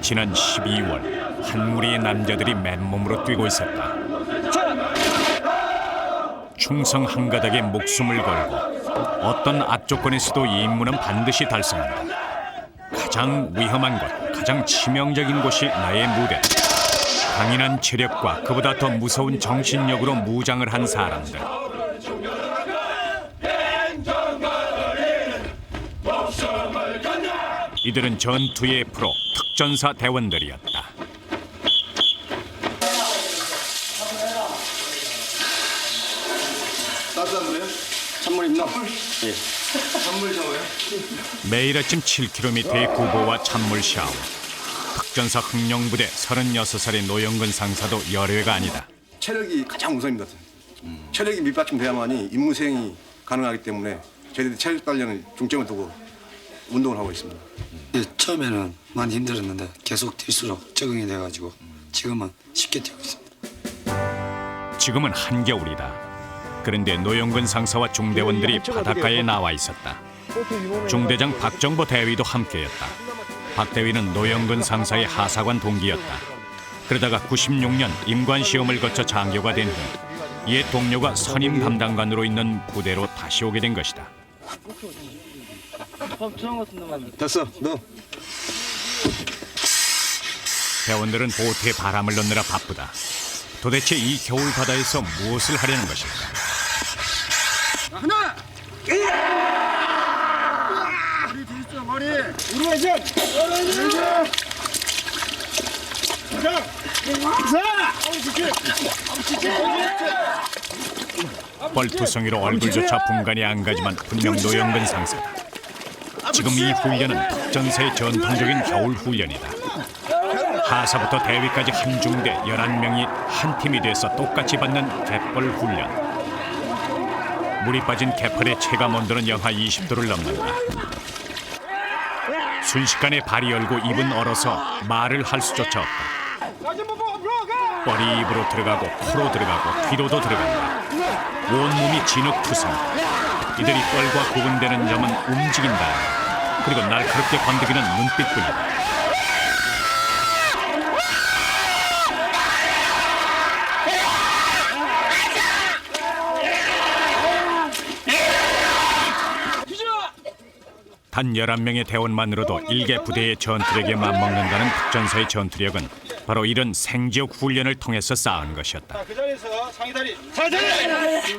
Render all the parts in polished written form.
지난 12월 한 무리의 남자들이 맨몸으로 뛰고 있었다. 충성 한가닥에 목숨을 걸고 어떤 악조건에서도 이 임무는 반드시 달성한다. 가장 위험한 곳, 가장 치명적인 곳이 나의 무대다. 강인한 체력과 그보다 더 무서운 정신력으로 무장을 한 사람들. 이들은 전투의 프로 특전사 대원들이었다. 따뜻한 물이요? 찬물입니다. 예. 찬물 샤워요? 매일 아침 7km의 구보와 찬물 샤워. 특전사 흥령부대 36살의 노영근 상사도 열외가 아니다. 체력이 가장 우선입니다. 체력이 밑받침돼야만이 임무 수행이 가능하기 때문에 저희들이 체력 단련을 중점을 두고 운동을 하고 있습니다. 처음에는 많이 힘들었는데 계속 뛸수록 적응이 돼가지고 지금은 쉽게 뛰고 있습니다. 지금은 한겨울이다. 그런데 노영근 상사와 중대원들이 바닷가에 나와 있었다. 중대장 박정보 대위도 함께였다. 박 대위는 노영근 상사의 하사관 동기였다. 그러다가 96년 임관시험을 거쳐 장교가 된 후 옛 동료가 선임 담당관으로 있는 부대로 다시 오게 된 것이다. 됐어, 너. 대원들은 보트에 바람을 넣느라 바쁘다. 도대체 이 겨울 바다에서 무엇을 하려는 것일까? 하나! 머리 뒤집어, 머리! 우르와전! 우르와전! 뻘투성이로 얼굴조차 분간이 안 가지만 분명 노영근 상사다. 지금 이 훈련은 특전사의 전통적인 겨울 훈련이다. 하사부터 대위까지 한 중대 11명이 한 팀이 돼서 똑같이 받는 갯벌 훈련. 물이 빠진 갯벌의 체감 온도는 영하 20도를 넘는다. 순식간에 발이 열고 입은 얼어서 말을 할 수조차 없다. 뻘이 입으로 들어가고 코로 들어가고 귀로도 들어간다. 온몸이 진흙투성이다. 이들이 뻘과 구분되는 점은 움직인다. 그리고 날카롭게 건드리는 눈빛뿐이다. 단 11명의 대원만으로도 일개 부대의 전투력에 맞먹는다는 특전사의 전투력은 바로 이런 생지옥 훈련을 통해서 쌓은 것이었다. 그 자리에서 상의다리! 상의다리!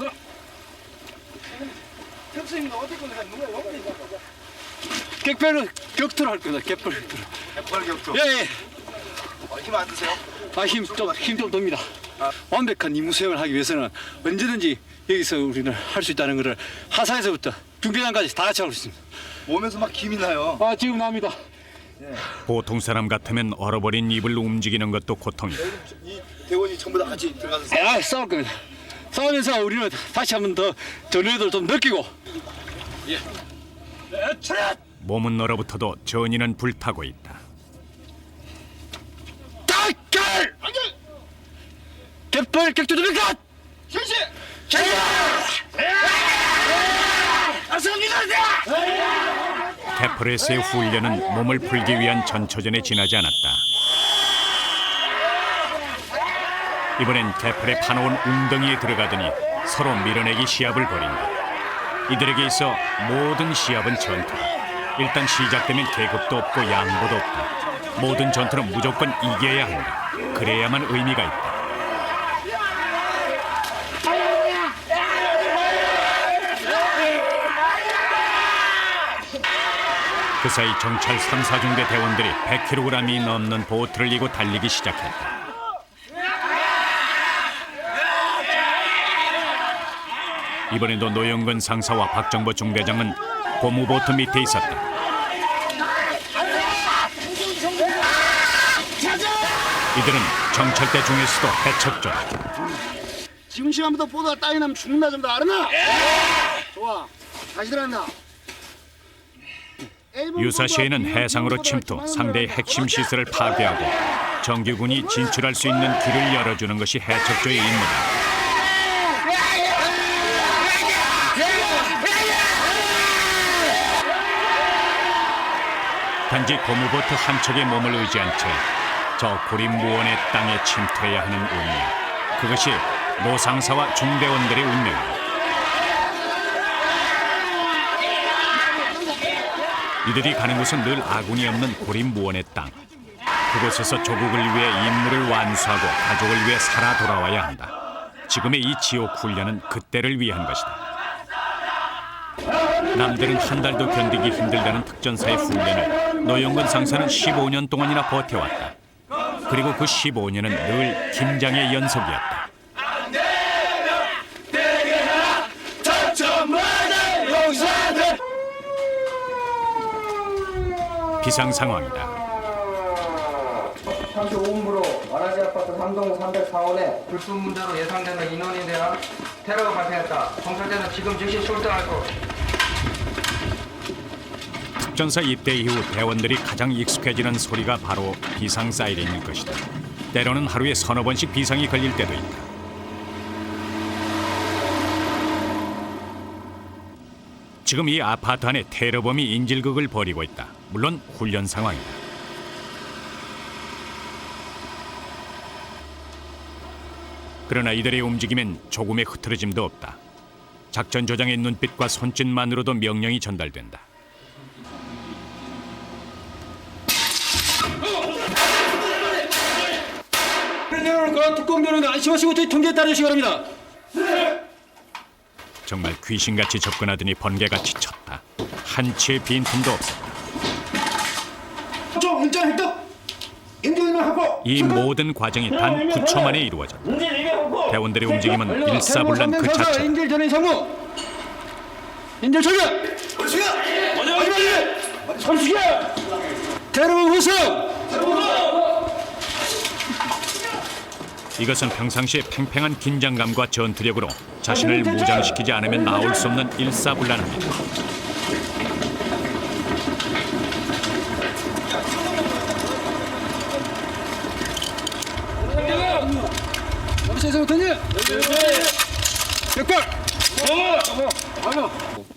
ገብ스님 어디 건데 누가 여기 있는 거야? 객배는 격투를 할 겁니다. 객벌 격투. 갯벌 격투. 예. 힘 안 드세요? 힘 좀 돕니다. 완벽한 임무 수행을 하기 위해서는 언제든지 여기서 우리는 할 수 있다는 것을 하사에서부터 중대장까지 다 같이 하고 있습니다. 몸에서 막 김이 나요. 지금 납니다. 보통 사람 같으면 얼어버린 입을 움직이는 것도 고통이다. 이 대원이 전부 다 같이 들어가서 싸울 겁니다. 싸우면서 우리는 다시 한 번 더 전례를 좀 느끼고. 몸은 얼어붙어도 전의는 불타고 있다. 닭갈! 갯벌 격투 됩니까? 실시! 갯벌에서의 훈련은 몸을 풀기 위한 전초전에 지나지 않았다. 이번엔 갯벌에 파놓은 웅덩이에 들어가더니 서로 밀어내기 시합을 벌인다. 이들에게 있어 모든 시합은 전투다. 일단 시작되면 계급도 없고 양보도 없다. 모든 전투는 무조건 이겨야 한다. 그래야만 의미가 있다. 그 사이 정찰 3, 4중대 대원들이 100kg이 넘는 보트를 이고 달리기 시작했다. 이번에도 노영근 상사와 박정보 중대장은 고무보트 밑에 있었다. 이들은 정찰대 중에서도 해척조다. 지금 시간부터 보다 따위 나면 죽는다 좀 더 알았나? 좋아, 다시 들어간다. 유사시에는 해상으로 침투, 상대의 핵심 시설을 파괴하고 정규군이 진출할 수 있는 길을 열어주는 것이 해척조의 임무다. 단지 고무보트 한 척의 몸을 의지한 채 저 고립무원의 땅에 침투해야 하는 운명. 그것이 노상사와 중대원들의 운명이다. 이들이 가는 곳은 늘 아군이 없는 고립무원의 땅. 그곳에서 조국을 위해 임무를 완수하고 가족을 위해 살아 돌아와야 한다. 지금의 이 지옥 훈련은 그때를 위한 것이다. 남들은 한 달도 견디기 힘들다는 특전사의 훈련을 노영근 상사는 15년 동안이나 버텨왔다. 그리고 그 15년은 늘 김장의 연속이었다. 비상 상황이다. 35분부로 와라지 아파트 3동 304호에 불법 문제로 예상되는 인원에 대한 테러가 발생했다. 경찰대는 지금 즉시 출동할 것. 특전사 입대 이후 대원들이 가장 익숙해지는 소리가 바로 비상 사이렌일 것이다. 때로는 하루에 서너 번씩 비상이 걸릴 때도 있다. 지금 이 아파트 안에 테러범이 인질극을 벌이고 있다. 물론 훈련 상황이다. 그러나 이들의 움직임엔 조금의 흐트러짐도 없다. 작전 조장의 눈빛과 손짓만으로도 명령이 전달된다. 특공대원은 안심하시고 저희 통제에 따르시기 바랍니다. 정말 귀신같이 접근하더니 번개같이 쳤다. 한치의 빈틈도 없었다. 이 모든 과정이 단 9초 만에 이루어졌다. 대원들의 움직임은 일사불란 그 자체다. 인질 전원 상무. 인질 전력. 선수야. 테러범 후성. 이것은 평상시의 팽팽한 긴장감과 전투력으로 자신을 무장시키지 않으면 나올 수 없는 일사불란합니다. 세상 던져. 백발.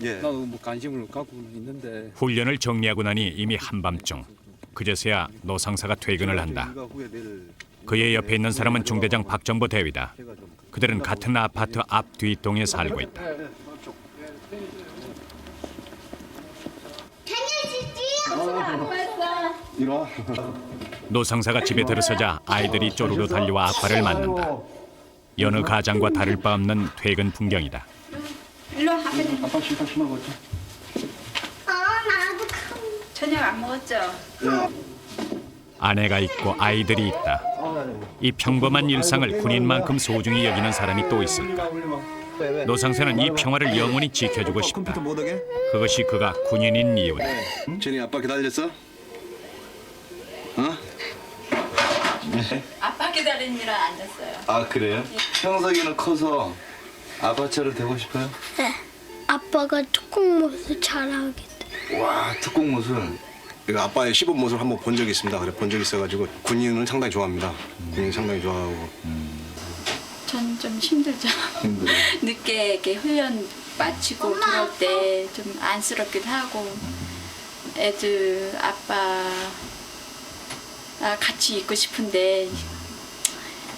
예. 나도 뭐 관심을 갖고 있는데. 훈련을 정리하고 나니 이미 한밤중. 그제서야 노상사가 퇴근을 한다. 그의 옆에 있는 사람은 중대장 박정보 대위다. 그들은 같은 아파트 앞 뒷동에 살고 있다. 노상사가 집에 들어서자 아이들이 쪼르르 달려와 아빠를 맞는다. 여느 가장과 다를 바 없는 퇴근 풍경이다. 일로 와. 아빠 신발 신어봤죠? 나도 저녁 안 먹었죠? 아내가 있고 아이들이 있다. 이 평범한 일상을 군인만큼 소중히 여기는 사람이 또 있을까? 노상사는 이 평화를 영원히 지켜주고 싶다. 그것이 그가 군인인 이유다. 쟤네 아빠 기다렸어? 어? 아빠 기다리느라 앉았어요. 아 그래요? 형석이는 커서 아빠처럼 되고 싶어요? 네. 아빠가 특공모습 잘하겠대. 와 특공 무술. 내가 아빠의 시범 모습을 한번 본 적이 있습니다. 그래 본 적이 있어가지고 군인은 상당히 좋아합니다. 군인 상당히 좋아하고. 전 좀 힘들죠. 늦게 이렇게 훈련 마치고 들어올 때 좀 안쓰럽기도 하고 애들 아빠 같이 있고 싶은데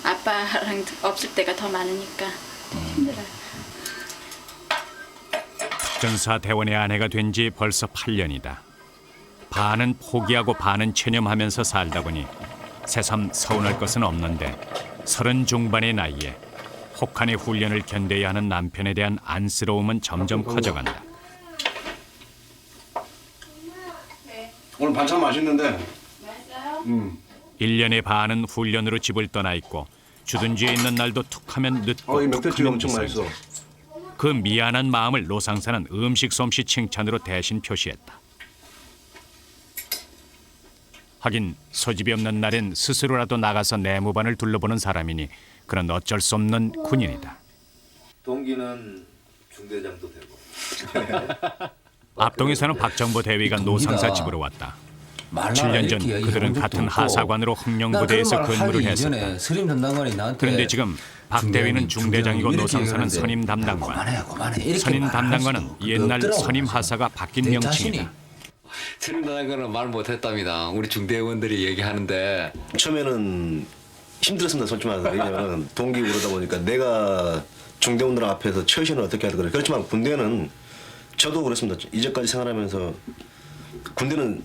아빠랑 없을 때가 더 많으니까 힘들어요. 특전사 대원의 아내가 된 지 벌써 8년이다. 반은 포기하고 반은 체념하면서 살다 보니 새삼 서운할 것은 없는데 30 중반의 나이에 혹한의 훈련을 견뎌야 하는 남편에 대한 안쓰러움은 점점 커져간다. 오늘 반찬 맛있는데. 1년의 반은 훈련으로 집을 떠나 있고 주둔지에 있는 날도 툭하면 늦고 이 멧돼지가 툭하면 엄청 늦어. 맛있어. 그 미안한 마음을 노상사는 음식 솜씨 칭찬으로 대신 표시했다. 하긴 소집이 없는 날엔 스스로라도 나가서 내무반을 둘러보는 사람이니 그런 어쩔 수 없는 군인이다. 동기는 중대장도 되고. 앞동에 사는 박정보 대위가 노상사 집으로 왔다. 7년 전 그들은 같은 하사관으로 흑룡부대에서 근무를 했었다. 선임 담당관이 나한테 그런데 지금 박 대위는 중대장이고 노상사는 선임 담당관. 선임 담당관은 옛날 선임 하사가 바뀐 명칭이다. 트는다는 거는 말 못했답니다. 우리 중대원들이 얘기하는데 처음에는 힘들었습니다. 솔직히 말해서. 왜냐면 동기 그러다 보니까 내가 중대원들 앞에서 처신을 어떻게 할까 그래. 그렇지만 군대는 저도 그렇습니다. 이제까지 생활하면서 군대는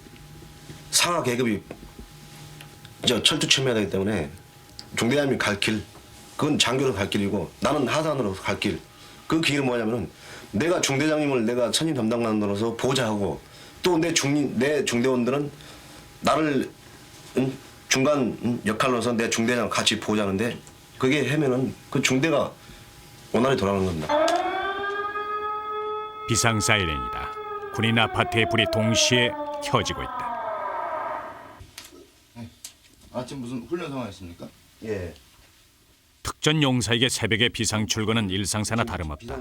상하 계급이 이제 철두철미해야 되기 때문에 중대함이 갈 길, 그건 장교로 갈 길이고 나는 하산으로 갈 길. 그 길은 뭐냐면은 내가 중대장님을 내가 선임 담당관으로서 보좌하고 또 내 중대원들은 나를 중간 역할로서 내 중대장 같이 보자는데 그게 하면은 그 중대가 원활히 돌아가는 겁니다. 비상 사이렌이다. 군인 아파트의 불이 동시에 켜지고 있다. 아침 무슨 훈련 상황이었습니까? 예. 특전 용사에게 새벽에 비상 출근은 일상사나 다름없다.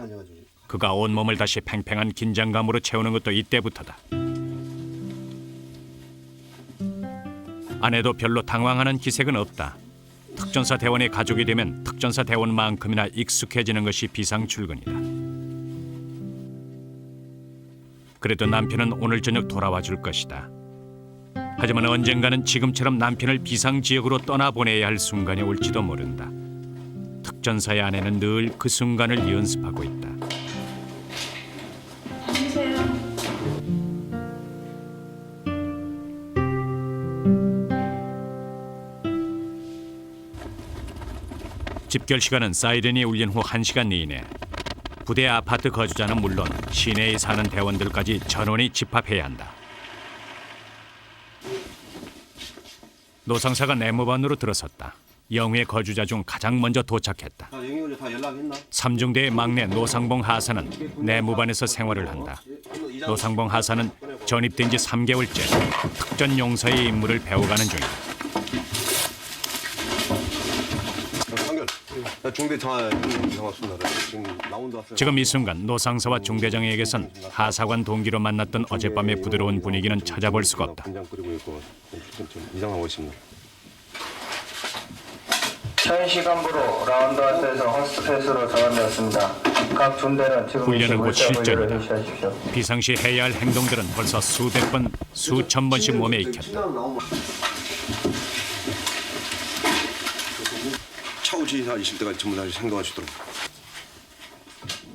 그가 온몸을 다시 팽팽한 긴장감으로 채우는 것도 이때부터다. 아내도 별로 당황하는 기색은 없다. 특전사 대원의 가족이 되면 특전사 대원만큼이나 익숙해지는 것이 비상 출근이다. 그래도 남편은 오늘 저녁 돌아와 줄 것이다. 하지만 언젠가는 지금처럼 남편을 비상 지역으로 떠나보내야 할 순간이 올지도 모른다. 특전사의 아내는 늘 그 순간을 연습하고 있다. 집결 시간은 사이렌이 울린 후 1시간 이내. 부대 아파트 거주자는 물론 시내에 사는 대원들까지 전원이 집합해야 한다. 노상사가 내무반으로 들어섰다. 영우의 거주자 중 가장 먼저 도착했다. 영희 다 연락했나? 삼중대의 막내 노상봉 하사는 내무반에서 생활을 한다. 노상봉 하사는 전입된 지 3개월째 특전 용사의 임무를 배워가는 중이다. 상결. 나 중대 다 왔습니다. 지금 라운드 왔어요. 지금 이 순간 노상사와 중대장에게선 하사관 동기로 만났던 어젯밤의 부드러운 분위기는 찾아볼 수가 없다. 분장 끓이고 있고 좀 이상하고 있습니다. 현 시간부로 라운드 아트에서 허스트패스로 전환되었습니다. 각 군대는 지금 훈련은 곧 실전이다. 실전이다. 비상시 해야 할 행동들은 벌써 수백 번, 수천 번씩 몸에 익혔다. 차후 지휘사 있을 때까지 전부 다 행동할 수 있도록.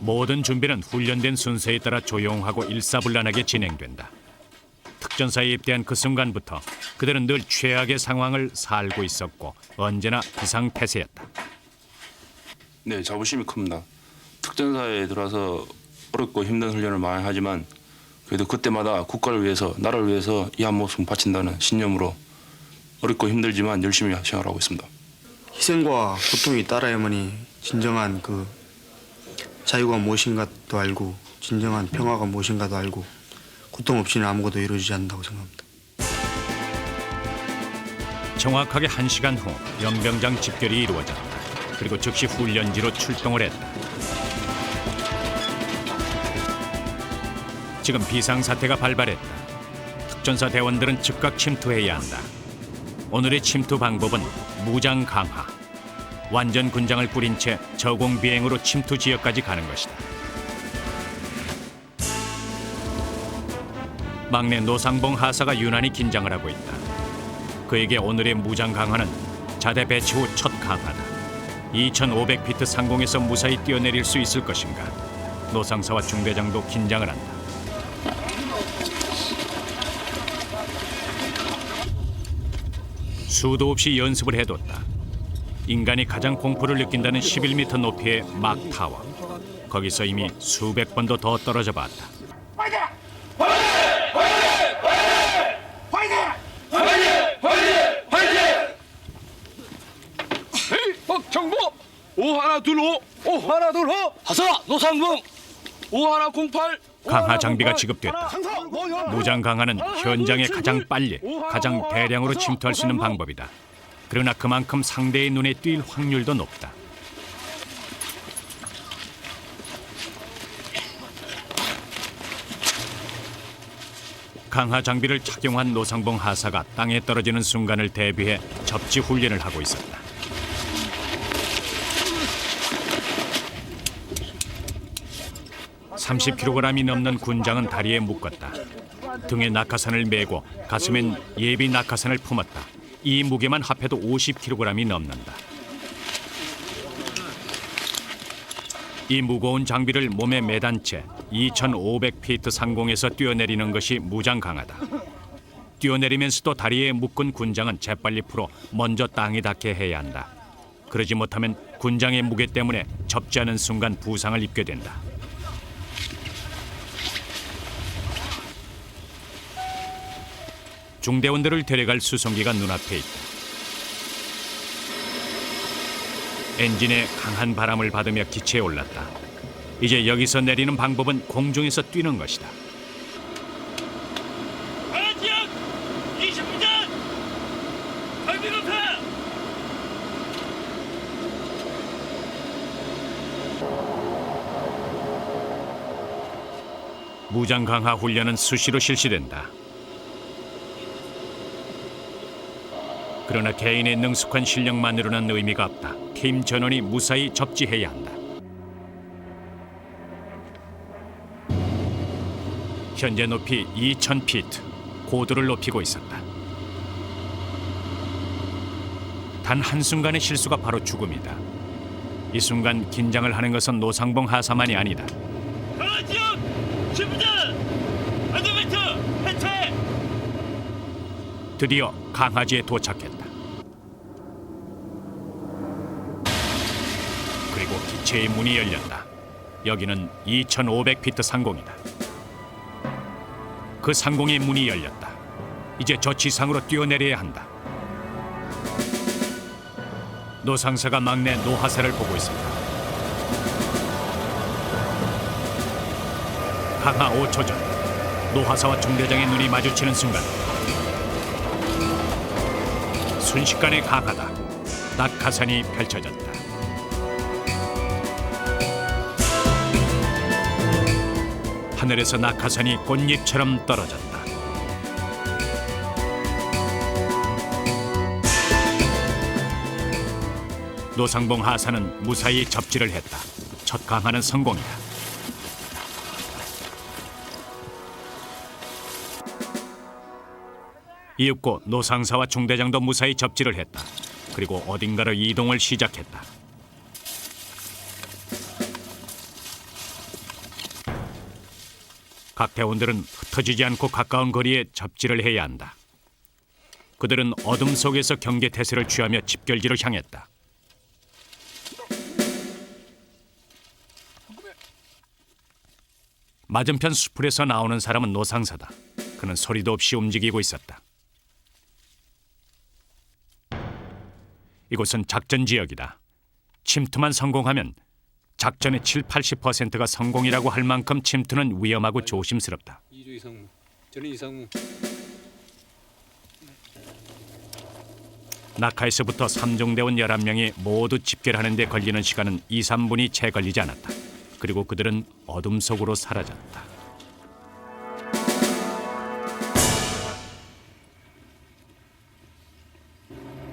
모든 준비는 훈련된 순서에 따라 조용하고 일사불란하게 진행된다. 특전사에 입대한 그 순간부터 그들은 늘 최악의 상황을 살고 있었고 언제나 비상태세였다. 네, 자부심이 큽니다. 특전사에 들어와서 어렵고 힘든 훈련을 많이 하지만 그래도 그때마다 국가를 위해서, 나라를 위해서 이 한 목숨 바친다는 신념으로 어렵고 힘들지만 열심히 생활하고 있습니다. 희생과 고통이 따라야만이 진정한 그 자유가 무엇인가도 알고 진정한 평화가 무엇인가도 알고 고통 없이는 아무것도 이루어지지 않는다고 생각합니다. 정확하게 1시간 후 연병장 집결이 이루어졌다. 그리고 즉시 훈련지로 출동을 했다. 지금 비상사태가 발발했다. 특전사 대원들은 즉각 침투해야 한다. 오늘의 침투 방법은 무장 강화. 완전 군장을 뿌린 채 저공 비행으로 침투 지역까지 가는 것이다. 막내 노상봉 하사가 유난히 긴장을 하고 있다. 그에게 오늘의 무장 강화는 자대 배치 후 첫 강화다. 2500피트 상공에서 무사히 뛰어내릴 수 있을 것인가. 노상사와 중대장도 긴장을 한다. 수도 없이 연습을 해뒀다. 인간이 가장 공포를 느낀다는 11m 높이의 막타워. 거기서 이미 수백 번도 더 떨어져 봤다. 정보 5125 5125 하사 노상봉 5108 강화 장비가 지급됐다. 무장 강화는 현장에 가장 빨리, 가장 대량으로 침투할 수 있는 방법이다. 그러나 그만큼 상대의 눈에 띌 확률도 높다. 강화 장비를 착용한 노상봉 하사가 땅에 떨어지는 순간을 대비해 접지 훈련을 하고 있었다. (30kg이) 넘는 군장은 다리에 묶었다. 등에 낙하산을 메고 가슴엔 예비 낙하산을 품었다. 이 무게만 합해도 50kg이 넘는다. 이 무거운 장비를 몸에 매단 채 2,500피트 상공에서 뛰어내리는 것이 무장 강하다. 뛰어내리면서도 다리에 묶은 군장은 재빨리 풀어 먼저 땅에 닿게 해야 한다. 그러지 못하면 군장의 무게 때문에 접지 않은 순간 부상을 입게 된다. 중대원들을 데려갈 수송기가 눈앞에 있다. 엔진에 강한 바람을 받으며 기체에 올랐다. 이제 여기서 내리는 방법은 공중에서 뛰는 것이다. 무장 강화 훈련은 수시로 실시된다. 그러나 개인의 능숙한 실력만으로는 의미가 없다. 팀 전원이 무사히 접지해야 한다. 현재 높이 2,000피트, 고도를 높이고 있었다. 단 한순간의 실수가 바로 죽음이다. 이 순간 긴장을 하는 것은 노상봉 하사만이 아니다. 드디어 강하지에 도착했다. 그리고 기체의 문이 열렸다. 여기는 2,500피트 상공이다. 그 상공의 문이 열렸다. 이제 저 지상으로 뛰어내려야 한다. 노상사가 막내 노하사를 보고 있었다. 강하 5초 전 노하사와 중대장의 눈이 마주치는 순간 순식간에 강하다. 낙하산이 펼쳐졌다. 하늘에서 낙하산이 꽃잎처럼 떨어졌다. 노상봉 하사는 무사히 접지를 했다. 첫 강화는 성공이다. 이윽고 노상사와 중대장도 무사히 접지를 했다. 그리고 어딘가로 이동을 시작했다. 각 대원들은 흩어지지 않고 가까운 거리에 접지를 해야 한다. 그들은 어둠 속에서 경계 태세를 취하며 집결지로 향했다. 맞은편 수풀에서 나오는 사람은 노상사다. 그는 소리도 없이 움직이고 있었다. 이곳은 작전 지역이다. 침투만 성공하면 작전의 70-80%가 성공이라고 할 만큼 침투는 위험하고 조심스럽다. 이조 이상무, 저는 이상무. 낙하에서부터 3중대원 11명이 모두 집결하는 데 걸리는 시간은 2-3분이 채 걸리지 않았다. 그리고 그들은 어둠 속으로 사라졌다.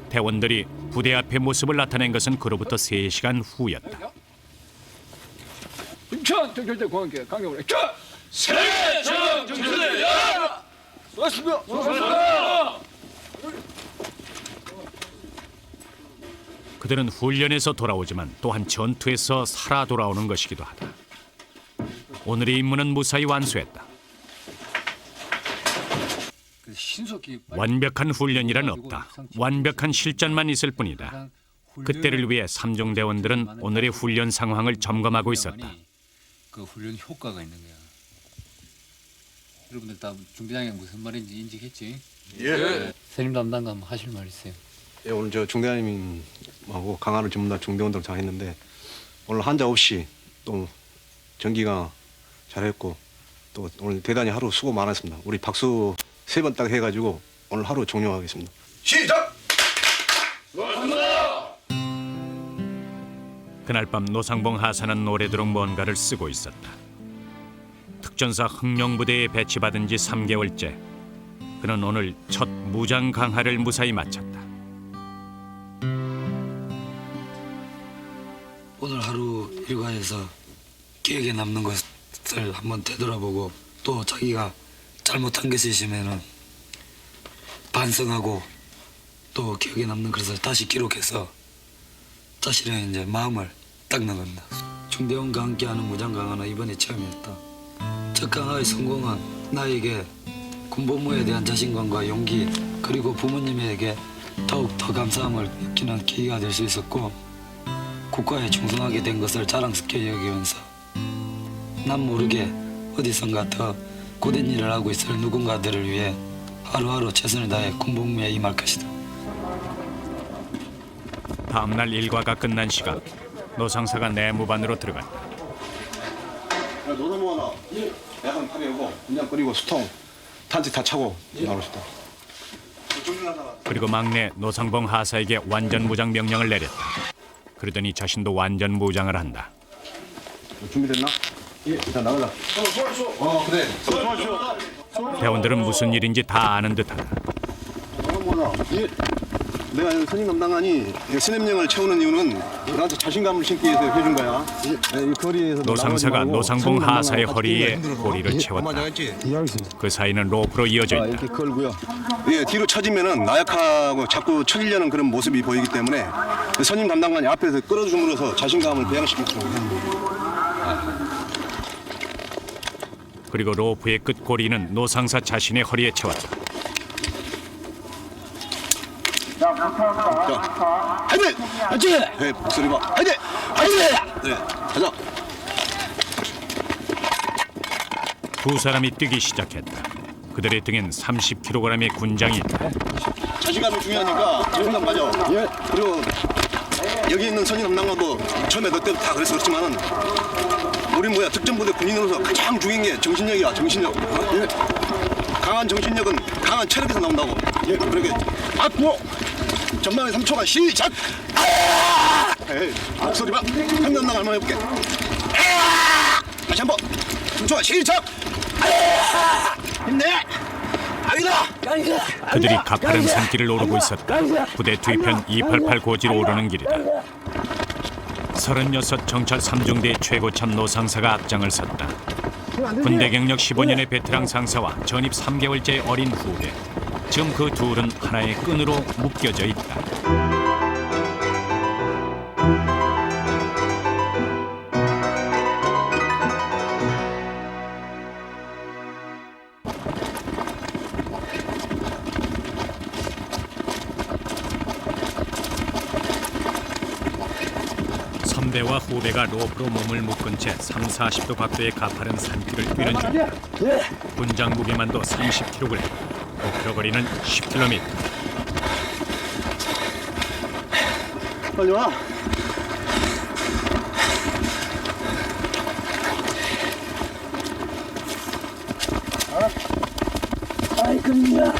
대원들이 부대 앞의 모습을 나타낸 것은 그로부터 3시간 후였다. 인천 정철대 공항계 강경을 인천 세정 정철대 야! 수고하셨습니다. 수고하셨습니다. 그들은 훈련에서 돌아오지만 또한 전투에서 살아 돌아오는 것이기도 하다. 오늘의 임무는 무사히 완수했다. 완벽한 훈련이란 없다. 완벽한 실전만 있을 뿐이다. 그때를 위해 3중대원들은 오늘의 훈련 상황을 점검하고 있었다. 그 훈련 효과가 있는 거야. 여러분들 다 중대장이 무슨 말인지 인지했지? 예. 선임 담당감 하실 말 있어요? 예, 오늘 저 중대장님하고 강화를 전부 다 중대원들 다 했는데 오늘 한자 없이 또 전기가 잘했고 또 오늘 대단히 하루 수고 많았습니다. 우리 박수 3번 딱 해가지고 오늘 하루 종료하겠습니다. 시작! 그날 밤 노상봉 하사는 오래도록 뭔가를 쓰고 있었다. 특전사 흥룡부대에 배치받은 지 3개월째. 그는 오늘 첫 무장 강화를 무사히 마쳤다. 오늘 하루 일과에서 기억에 남는 것을 한번 되돌아보고 또 자기가 잘못한 것이 있으면은 반성하고 또 기억에 남는 것을 다시 기록해서 자신의 이제 마음을 닦는 겁니다. 중대원과 함께하는 무장강화는 이번에 처음이었다. 첫 강화의 성공은 나에게 군복무에 대한 자신감과 용기 그리고 부모님에게 더욱 더 감사함을 느끼는 계기가 될 수 있었고 국가에 충성하게 된 것을 자랑스럽게 여기면서 난 모르게 어디선가 더 고된 일을 하고 있을 누군가들을 위해 하루하루 최선을 다해 군복무에 임할 것이다. 다음날 일과가 끝난 시각 노상사가 내무반으로 들어갔다. 노사모 하나 야간 파괴하고 분장 끓이고 수통 탄지 다 차고 나오시다. 그리고 막내 노상봉 하사에게 완전 무장 명령을 내렸다. 그러더니 자신도 완전 무장을 한다. 준비됐나? 예. 자 나가자. 그래. 대원들은 무슨 일인지 다 아는 듯하다. 예. 내가 여기 선임 담당하니 스냅령을 채우는 이유는 나한테 자신감을 심기 위해서 해준 거야. 이 거리에서 노상사가 노상봉 하사의 허리에 고리를 채웠다. 그 사이는 로프로 이어져 있다. 이렇게 걸고요. 예, 뒤로 처지면은 나약하고 자꾸 처지려는 그런 모습이 보이기 때문에 선임 담당관이 앞에서 끌어줌으로써 자신감을 배양시키고. 그리고 로프의 끝 고리는 노상사 자신의 허리에 채웠다. 자, 화이팅! 화이팅! 네, 목소리 봐. 화이팅! 화이팅! 네, 가자. 두 사람이 뛰기 시작했다. 그들의 등엔 30kg의 군장이 있다. 자신감이 중요하니까 자신감 가져. 예. 그리고 여기 있는 선임 담당관도 처음에 너 때부터 다 그래서 그렇지만은 우리 뭐야 특전부대 군인으로서 가장 중요한 게 정신력이야. 정신력. 예. 강한 정신력은 강한 체력에서 나온다고. 예. 그렇게 앞으로 전방에 3초간 시작. 에이, 목소리 봐. 형 담당 한번 해볼게. 다시 한번 3초간 시작. 힘내. 그들이 가파른 산길을 오르고 있었다. 부대 투입편 288 고지로 오르는 길이다. 36 정찰 3중대의 최고참 노상사가 앞장을 섰다. 군대 경력 15년의 베테랑 상사와 전입 3개월째의 어린 후배. 지금 그 둘은 하나의 끈으로 묶여져 있다. 선배와 후배가 로프로 몸을 묶은 채 30-40도 각도의 가파른 산길을 뛰는 중이다. 군장 무게만도 30kg, 목표 거리는 10km. 빨리 와. 아이 그놈이야.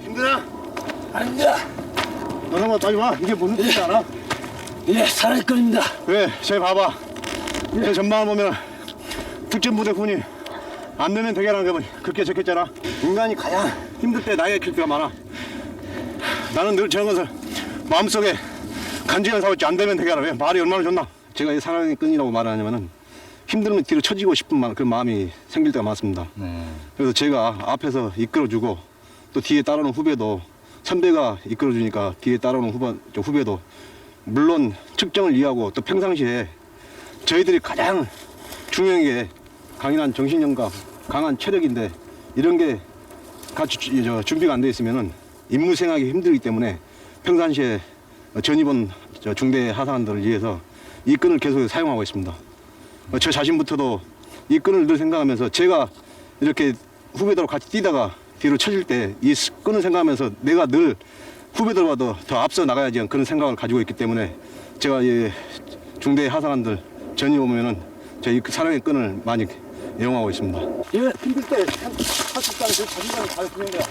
힘들어? 아닙니다. 너는 빨리 와. 이게 무슨 뜻인지 알아? 예, 살아있 겁니다. 왜? 쟤 봐봐. 쟤 전방을 보면 특전부대 군이 안 되면 대결하는 게 그렇게 적혔잖아. 인간이 가장 힘들 때 나이가 킬 때가 많아. 나는 늘 저런 것을 마음속에 간직한 사고있지 안 되면 대결하라. 왜? 말이 얼마나 좋나. 제가 이 사랑의 끈이라고 말하냐면은 힘들면 뒤로 처지고 싶은 그런 마음이 생길 때가 많습니다. 그래서 제가 앞에서 이끌어주고 또 뒤에 따라오는 후배도 선배가 이끌어주니까 뒤에 따라오는 후배도 물론 측정을 이해하고 또 평상시에 저희들이 가장 중요한 게 강인한 정신력과 강한 체력인데 이런 게 같이 준비가 안 돼 있으면은 임무 생활하기 힘들기 때문에 평상시에 전입원 중대 하사관들을 위해서 이 끈을 계속 사용하고 있습니다. 저 자신부터도 이 끈을 늘 생각하면서 제가 이렇게 후배들하고 같이 뛰다가 뒤로 쳐질 때 이 끈을 생각하면서 내가 늘 후배들보다 더 앞서 나가야지 하는 그런 생각을 가지고 있기 때문에 제가 이 중대 하사관들 전입 오면은 제 사랑의 끈을 많이 애용하고 있습니다. 예, 힘들 때 할 수 있다는 그 자신감을 가지고 거야.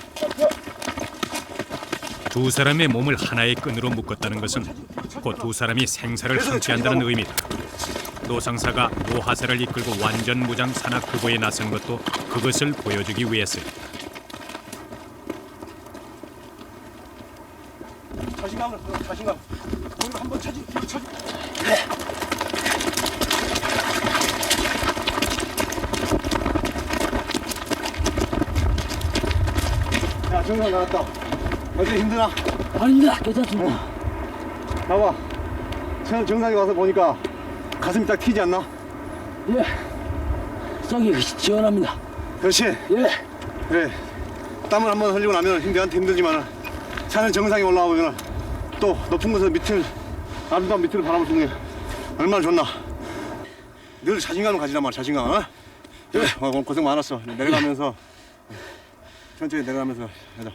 두 사람의 몸을 하나의 끈으로 묶었다는 것은 곧 두 사람이 생사를 함께한다는 의미다. 노상사가 노하사를 이끌고 완전 무장 산악 투구에 나선 것도 그것을 보여주기 위해서였다. 자신감을 자신감. 우리가 한번 차지. 야, 정상 나왔다. 어때 힘드나? 아닙니다. 괜찮습니다. 나와. 정상에 와서 보니까 가슴이 딱 튀지 않나? 예. 썩이 시원합니다. 그렇지. 예. 그래. 땀을 한번 흘리고 나면 힘들지만 산을 정상에 올라와 보면 또 높은 곳에서 아름다운 밑을 바라볼 수 있는 게 얼마나 좋나. 늘 자신감을 가지란 말이야. 자신감. 어? 그래. 오늘 고생 많았어. 내려가면서 천천히 내려가면서 하자.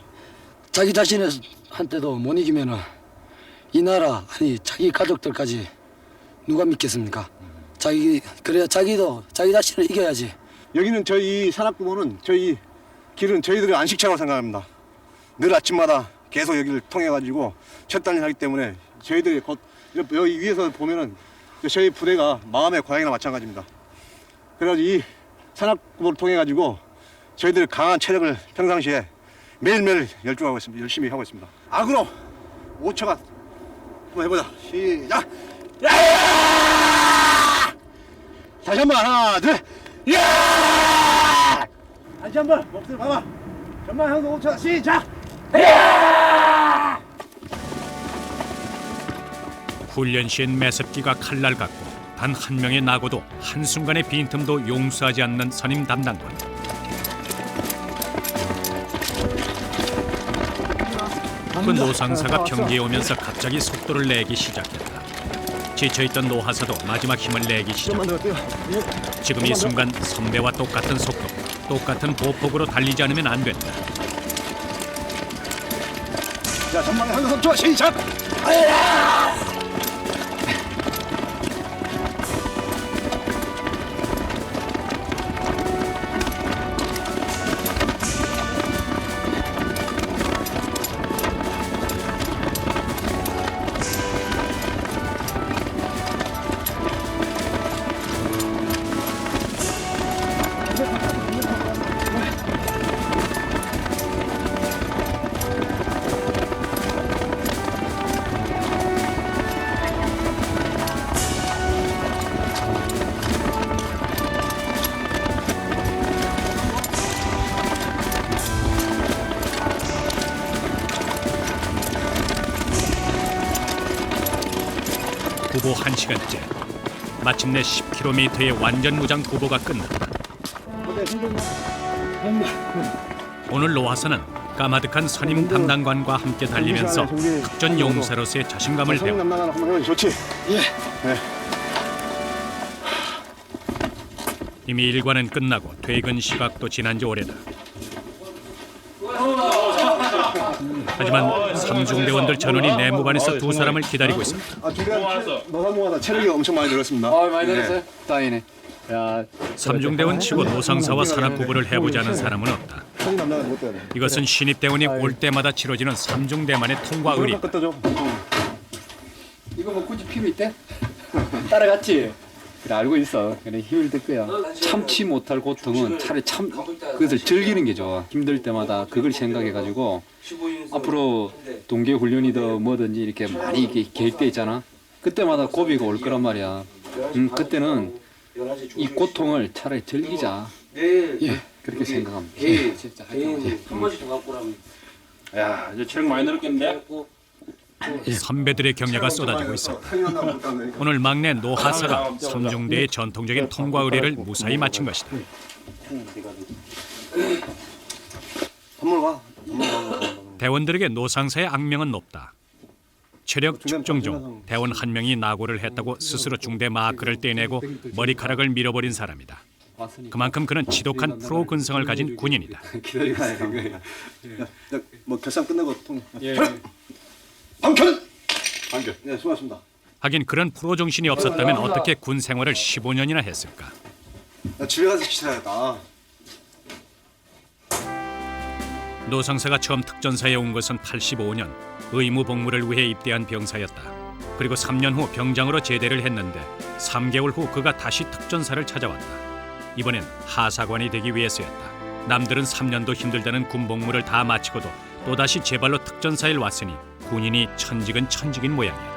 자기 자신한테도 못 이기면은 이 나라 아니 자기 가족들까지 누가 믿겠습니까? 그래야 자기도 자기 자신을 이겨야지. 여기는 저희 산악구보는 저희 길은 저희들의 안식처라고 생각합니다. 늘 아침마다 계속 여기를 통해 가지고 첫 단련하기 때문에 저희들이 곧 여기 위에서 보면은 저희 부대가 마음의 고향이나 마찬가지입니다. 그래가지고 이 산악구보를 통해 가지고 저희들이 강한 체력을 평상시에 매일매일 열중하고 있습니다. 열심히 하고 있습니다. 악으로 5초간 한번 해보자. 시작. 다시 한번 하나 둘. 다시 한번 목소리 봐봐. 전방 향도 5초 시작. 훈련 시엔 매섭기가 칼날 같고 단 한 명의 낙오도 한순간의 빈틈도 용서하지 않는 선임 담당관. 그 노상사가 평지에 오면서 갑자기 속도를 내기 시작했다. 지쳐있던 노하사도 마지막 힘을 내기 시작했다. 지금 이 순간 선배와 똑같은 속도, 똑같은 보폭으로 달리지 않으면 안 된다. 자, 전방에 향도 3초 시작. 구보 1시간째. 마침내 10km의 완전 무장 구보가 끝났다. 오늘 노하사는 까마득한 선임 담당관과 함께 달리면서 특전 용사로서의 자신감을 배워. 좋지. 예. 이미 일과는 끝나고 퇴근 시각도 지난 지 오래다. 하지만 삼중대원들 전원이 내무반에서 두 사람을 기다리고 있었다. 노상무하다 체력이 엄청 많이 늘었습니다. 많이 늘었어요? 다행이네. 야, 삼중대원 치고 노상사와 산악구보를 해보지 않은 사람은 없다. 이것은 신입대원이 올 때마다 치러지는 삼중대만의 통과 의리다. 이거 뭐 굳이 필요 있대? 따라갔지? 그래 알고 있어. 그래 힘을 들 거야. 참지 못할 고통은 차라리 그것을 즐기는 게 좋아. 힘들 때마다 그걸 생각해가지고 앞으로 동계 훈련이든 뭐든지 이렇게 많이 이렇게 계획돼 있잖아. 그때마다 고비가 올 거란 말이야. 그때는 이 고통을 차라리 즐기자. 예, 그렇게 생각합니다. 진짜 한 번씩 더 갖고 오라면. 야, 이제 체력 많이 늘었겠는데? 선배들의 격려가 쏟아지고 있었다. 오늘 막내 노하사가 삼중대의 전통적인 통과 의례를 무사히 마친 것이다. 대원들에게 노상사의 악명은 높다. 체력 측정 중 대원 한 명이 낙오를 했다고 스스로 중대 마크를 떼내고 머리카락을 밀어버린 사람이다. 그만큼 그는 지독한 프로 근성을 가진 군인이다. 뭐 결산 끝내고 통. 방편. 네, 수고하셨습니다. 하긴 그런 프로 정신이 없었다면 어떻게 군 생활을 15년이나 했을까? 나 집에 가서 기사야겠다. 노상사가 처음 특전사에 온 것은 85년 의무 복무를 위해 입대한 병사였다. 그리고 3년 후 병장으로 제대를 했는데 3개월 후 그가 다시 특전사를 찾아왔다. 이번엔 하사관이 되기 위해서였다. 남들은 3년도 힘들다는 군 복무를 다 마치고도 또다시 제발로 특전사에 왔으니 군인이 천직은 천직인 모양이었다.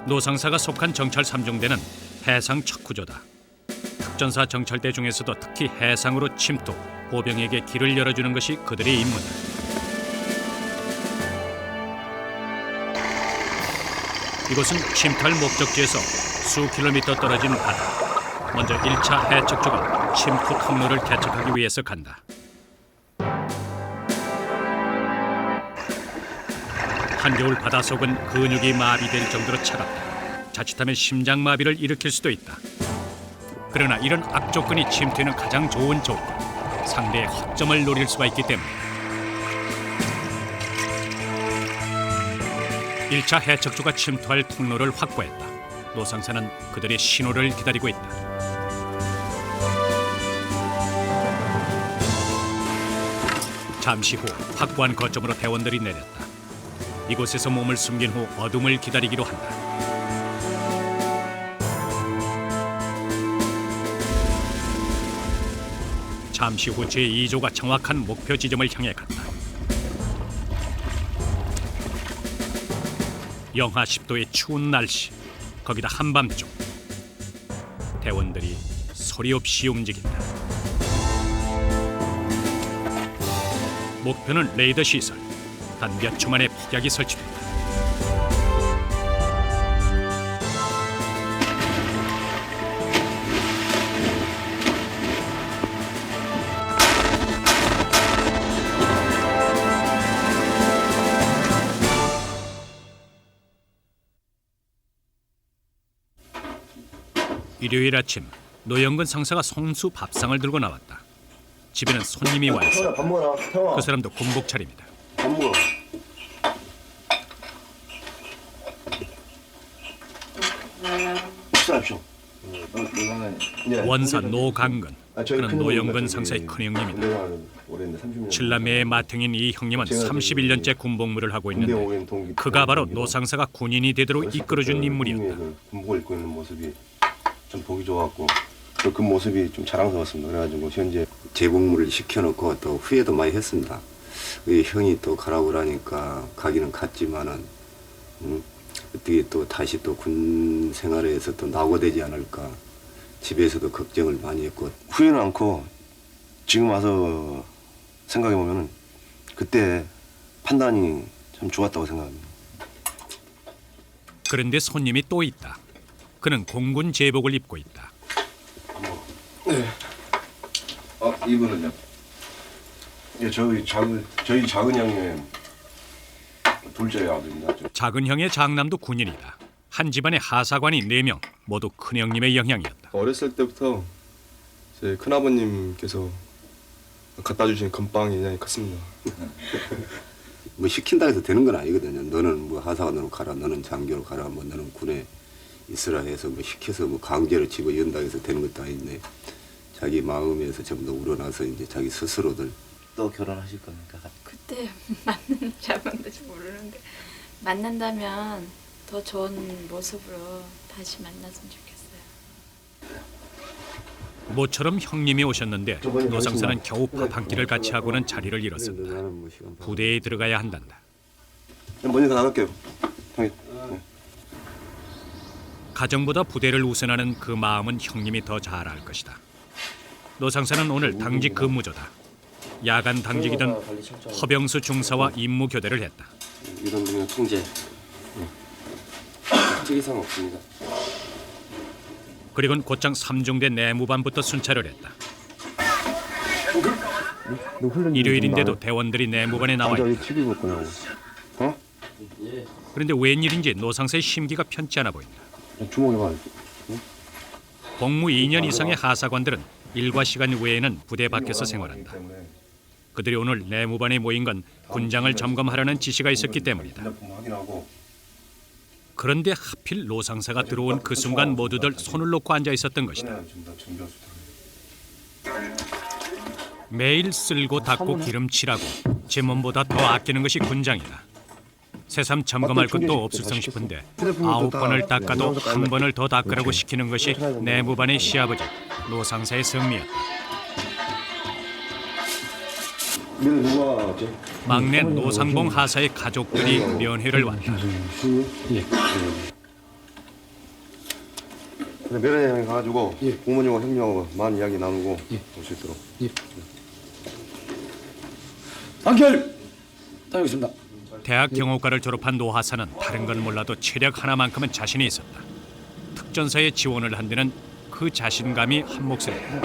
노상사가 속한 정찰 3중대는 해상 척구조다. 특전사 정찰대 중에서도 특히 해상으로 침투, 보병에게 길을 열어주는 것이 그들의 임무다. 이곳은 침투할 목적지에서 수 킬로미터 떨어진 바다. 먼저 1차 해척조가 침투 통로를 개척하기 위해서 간다. 한겨울 바다속은 근육이 마비될 정도로 차갑다. 자칫하면 심장마비를 일으킬 수도 있다. 그러나 이런 악조건이 침투에는 가장 좋은 조건, 상대의 허점을 노릴 수가 있기 때문이다. 1차 해척조가 침투할 통로를 확보했다. 노상사는 그들의 신호를 기다리고 있다. 잠시 후 확보한 거점으로 대원들이 내렸다. 이곳에서 몸을 숨긴 후 어둠을 기다리기로 한다. 잠시 후 제2조가 정확한 목표 지점을 향해 갔다. 영하 10도의 추운 날씨, 거기다 한밤중. 대원들이 소리 없이 움직인다. 목표는 레이더 시설. 단 몇 초 만에 폭약이 설치된다. 일요일 아침, 노영근 상사가 송수 밥상을 들고 나왔다. 집에는 손님이 와 있어. 밥 먹어라. 그 사람도 군복 차림이다. 밥 먹어. 식사합시오. 원사 노강근. 그는 노영근 상사의 큰형님이다. 칠남매의 맏형인 이 형님은 31년째 군복무를 하고 있는데 그가 바로 노 상사가 군인이 되도록 이끌어준 인물이었다. 군복을 입고 있는 모습이 좀 보기 좋았고 그 모습이 좀 자랑스러웠습니다. 그래가지고 현재 재복무를 시켜놓고 또 후회도 많이 했습니다. 우리 형이 또 가라고 그러니까 가기는 갔지만은 어떻게 또 다시 또 군 생활에서 또 낙오되지 않을까 집에서도 걱정을 많이 했고 후회는 않고 지금 와서 생각해 보면은 그때 판단이 참 좋았다고 생각합니다. 그런데 손님이 또 있다. 그는 공군 제복을 입고 있다. 네. 이분은요? 예, 저희 작은 형의 둘째 아들입니다. 작은 형의 장남도 군인이다. 한 집안의 하사관이 4명, 모두 큰형님의 영향이었다. 어렸을 때부터 제 큰아버님께서 갖다 주신 건빵이 그냥 컸습니다. 뭐 시킨다 해서 되는 건 아니거든요. 너는 뭐 하사관으로 가라, 너는 장교로 가라, 뭐 너는 군에 있으라 해서 뭐 시켜서 뭐 강제로 집어 연다 해서 되는 것도 아닌데 자기 마음에서 전부 다 우러나서 이제 자기 스스로들 또 결혼하실 겁니까? 그때 만나는지 안 만나는지 모르는데 만난다면 더 좋은 모습으로 다시 만났으면 좋겠어요. 모처럼 형님이 오셨는데 노상사는 겨우 밥 한 끼를 같이 하고는 자리를 잃었습니다. 부대에 들어가야 한단다. 먼저 나갈게요. 가정보다 부대를 우선하는 그 마음은 형님이 더 잘 알 것이다. 노상사는 오늘 당직 근무조다. 야간 당직이던 허병수 중사와 임무 교대를 했다. 이런 분은 통제. 특이사항 없습니다. 그리고는 곧장 3중대 내무반부터 순찰을 했다. 일요일인데도 대원들이 내무반에 나와 있다. 그런데 웬일인지 노상사의 심기가 편치 않아 보인다. 주목해 봐. 복무 2년 이상의 하사관들은 일과 시간 외에는 부대 밖에서 생활한다. 그들이 오늘 내무반에 모인 건 군장을 점검하라는 지시가 있었기 때문이다. 그런데 하필 노상사가 들어온 그 순간 모두들 손을 놓고 앉아 있었던 것이다. 매일 쓸고 닦고 기름칠하고 제 몸보다 더 아끼는 것이 군장이다. 새삼 점검할 것도 없을성 싶은데 9번을 닦아도 한 번을 더 닦으라고 시키는 것이 내무반의 시아버지 노상사의 성미였다. 미래 누가 왔지? 막내 노상봉 하사의 가족들이 면회를 왔다. 근데 면회장에 가가지고 부모님과 형님하고 많은 이야기 나누고 올 수 있도록. 단결! 다녀오겠습니다. 대학 경호과를 졸업한 노 하사는 다른 건 몰라도 체력 하나만큼은 자신이 있었다. 특전사에 지원을 한 데는 그 자신감이 한 몫이었다.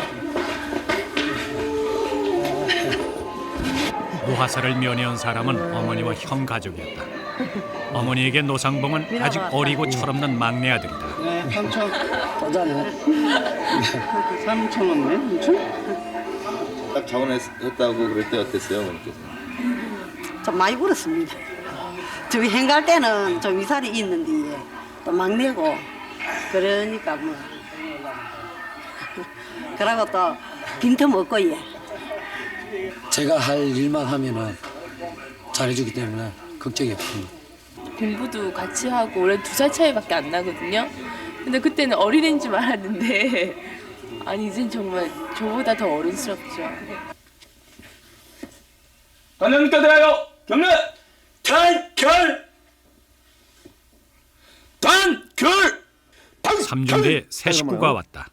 노 하사를 면회한 사람은 어머니와 형 가족이었다. 어머니에게 노상봉은 아직 어리고 철없는 막내 아들이다. 네, 3천. 떠자네. 3,000원 네? 딱 자원했다고 그럴 때 어땠어요, 어머니께서? 좀 많이 울었습니다. 저기 행갈 때는 좀 위살이 있는데 또 막내고 그러니까 뭐 그러고 또 빈틈 없고 예. 제가 할 일만 하면은 잘해주기 때문에 걱정이 없습니다. 공부도 같이 하고 원래 2살 차이밖에 안 나거든요. 근데 그때는 어린애인 줄 알았는데 아니 이젠 정말 저보다 더 어른스럽죠. 단장님께 대하여 경례! 단결! 단결! 3년 뒤에 새 식구가 왔다.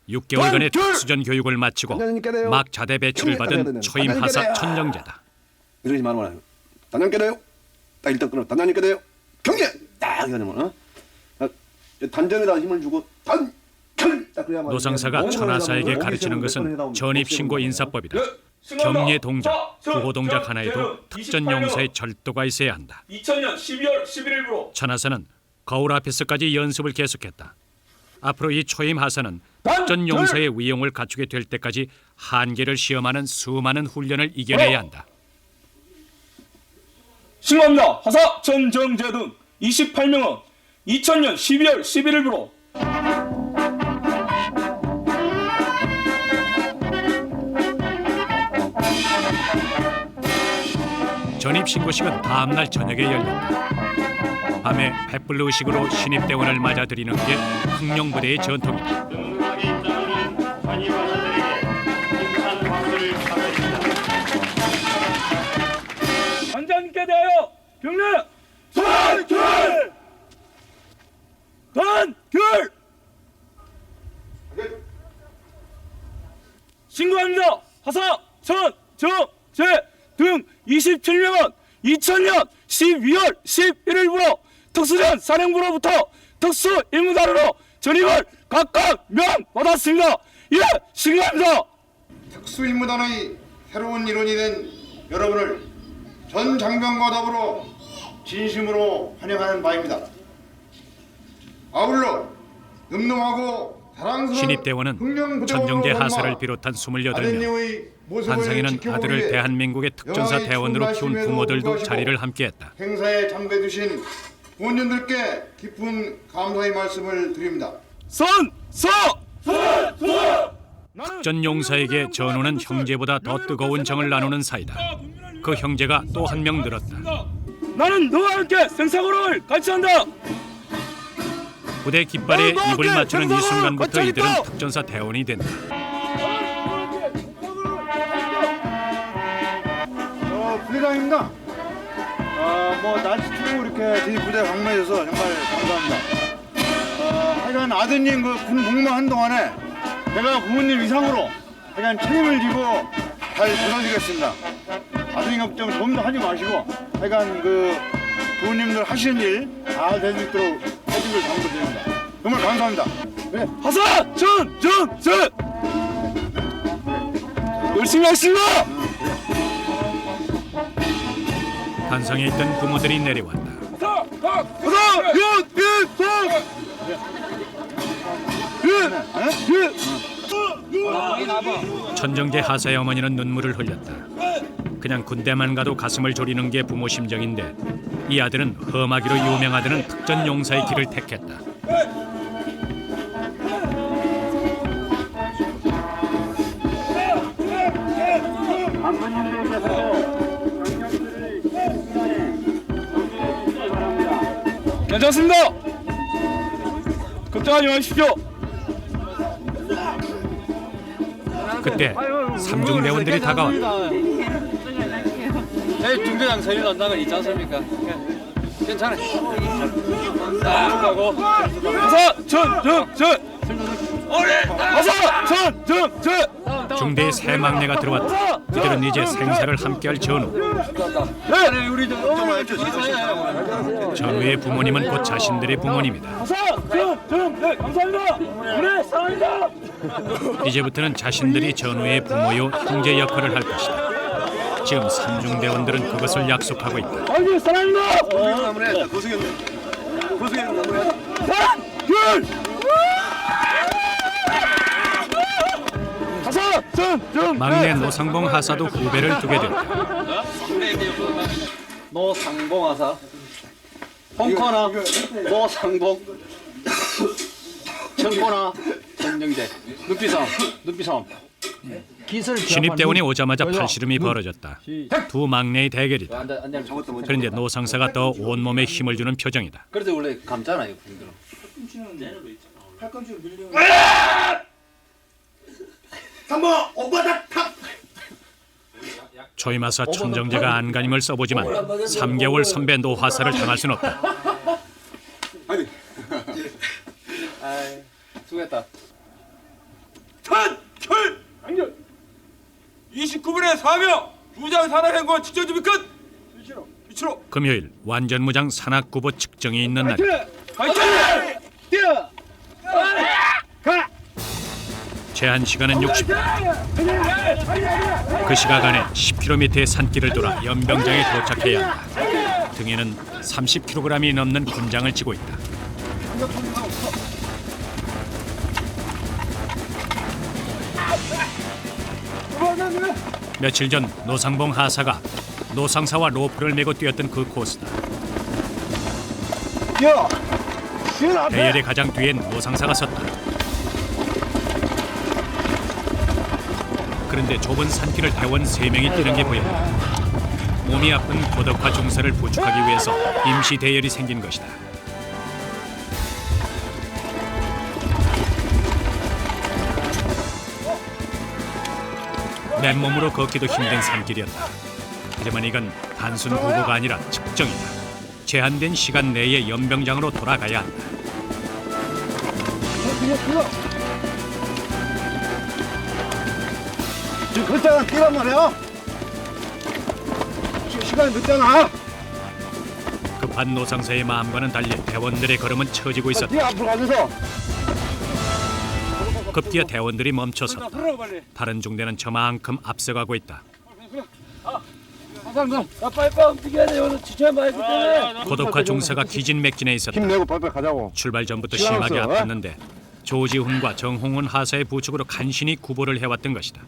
6개월간의 특수전 교육을 마치고 막 자대 배치를 받은 초임 하사 천정재다. 이러지 말아요. 단장께래요. 딱 일단 끊어. 단장님께래요. 경례. 딱 이러면 단전에다 힘을 주고 단결. 딱 그래야만. 노상사가 천하사에게 가르치는 것은 전입신고 인사법이다. 경례 동작, 구호 동작 하나에도 특전 용사의 절도가 있어야 한다. 2000년 12월 11일부로 천하사는 거울 앞에서까지 연습을 계속했다. 앞으로 이 초임 하사는 특전 용사의 위용을 갖추게 될 때까지 한계를 시험하는 수많은 훈련을 이겨내야 한다. 신고합니다. 하사 천정재 등 28명은 2000년 12월 11일부로 전입신고식은 다음날 저녁에 열린다. 밤에 횃불 의식으로 신입대원을 맞아들이는 게 흥룡부대의 전통이다. 단장님께 대하여 경례! 단결! 단결! 신고합니다. 하사 천정재 등 27명은 2000년 12월 11일부로 특수전 사령부로부터 특수임무단으로 전입을 각각 명받았습니다. 예, 신고합니다. 특수임무단의 새로운 일원이 된 여러분을 전 장병과 더불어 진심으로 환영하는 바입니다. 아울러 늠름하고 사랑스러운 신입대원은 천정재 하사를 비롯한 28명, 한상에는 아들을 대한민국의 특전사 대원으로 키운 부모들도 자리를 함께했다. 행사에 참가해주신 부모님들께 깊은 감사의 말씀을 드립니다. 특전 용사에게 전우는 형제보다 더 뜨거운 정을 나누는 사이다. 그 형제가 또 한 명 늘었다. 나는 너와 함께 생사고를 같이 한다. 부대 깃발에 입을 맞추는 이 순간부터 이들은 특전사 대원이 된다. 부대장입니다. 뭐 날씨 추고 이렇게 저희 부대 방문해줘서 정말 감사합니다. 하여간 아드님 그 군 복무한 동안에 제가 부모님 이상으로 하여간 책임을 지고 잘 도와주겠습니다. 아드님 걱정 좀 더 하지 마시고 하여간 그 부모님들 하시는 일 잘 될 수 있도록 해주길 당부드립니다. 정말 감사합니다. 네. 하사 천정재 열심히 하겠습니다. 한상에 있던 부모들이 내려왔다. 천정재 하사의 어머니는 눈물을 흘렸다. 그냥 군대만 가도 가슴을 졸이는 게 부모 심정인데 이 아들은 험하기로 유명하다는 특전 용사의 길을 택했다. 괜찮습니다. 걱정하지 마십시오. 그때 삼중대원들이 다가왔다. 내 중대장 서일 논장은 있지 않습니까? 괜찮아. 딱 가고. 중대의 새 막내가 들어왔다. 그들은 이제 생사를 함께할 전우. 전우의 부모님은 곧 자신들의 부모님이다. 감사합니다. 그래 사랑합니다. 이제부터는 자신들이 전우의 부모요 형제 역할을 할 것이다. 지금 삼중대원들은 그것을 약속하고 있다. 아이고 사랑합니다. 막내 노상봉 하사도 후배를 두게 됐다. 노상봉 하사. 홍코나 노상봉. 청코나 정정재. 눈비섬. 신입대원이 오자마자 팔씨름이 벌어졌다. 두 막내의 대결이다. 그런데 노상사가 더 온몸에 힘을 주는 표정이다. 그래도 원래 감잖아요, 분들은. 초임하사 천정재가 안간힘을 써보지만 3개월 선배 노하사를 당할 순 없다. 수고했다. 전철 강렬 29분에 4명 무장 산악행고 측정 준비 끝. 위치로. 금요일 완전무장 산악구보 측정이 있는 날이다. 뛰어. 제한 시간은 60분. 그 시각 안에 10km의 산길을 돌아 연병장에 도착해야 한다. 등에는 30kg이 넘는 군장을 지고 있다. 며칠 전 노상봉 하사가 노상사와 로프를 메고 뛰었던 그 코스다. 대열의 가장 뒤엔 노상사가 섰다. 그런데 좁은 산길을 대원 3명이 뛰는 게 보였다. 몸이 아픈 고덕화 중사를 부축하기 위해서 임시 대열이 생긴 것이다. 맨몸으로 걷기도 힘든 산길이었다. 하지만 이건 단순 구보가 아니라 측정이다. 제한된 시간 내에 연병장으로 돌아가야 한다. 지금 그렇잖아, 뛰란 말이야. 시간이 늦잖아. 급한 노상사의 마음과는 달리 대원들의 걸음은 처지고 있었다. 뛰어 앞으로 가면서. 급기야 대원들이 멈춰섰다. 다른 중대는 저만큼 앞서가고 있다. 고독화 중사가 기진맥진해 있었다. 힘내고 빨리 가자고. 출발 전부터 심하게 아팠는데 조지훈과 정홍훈 하사의 부축으로 간신히 구보를 해왔던 것이다.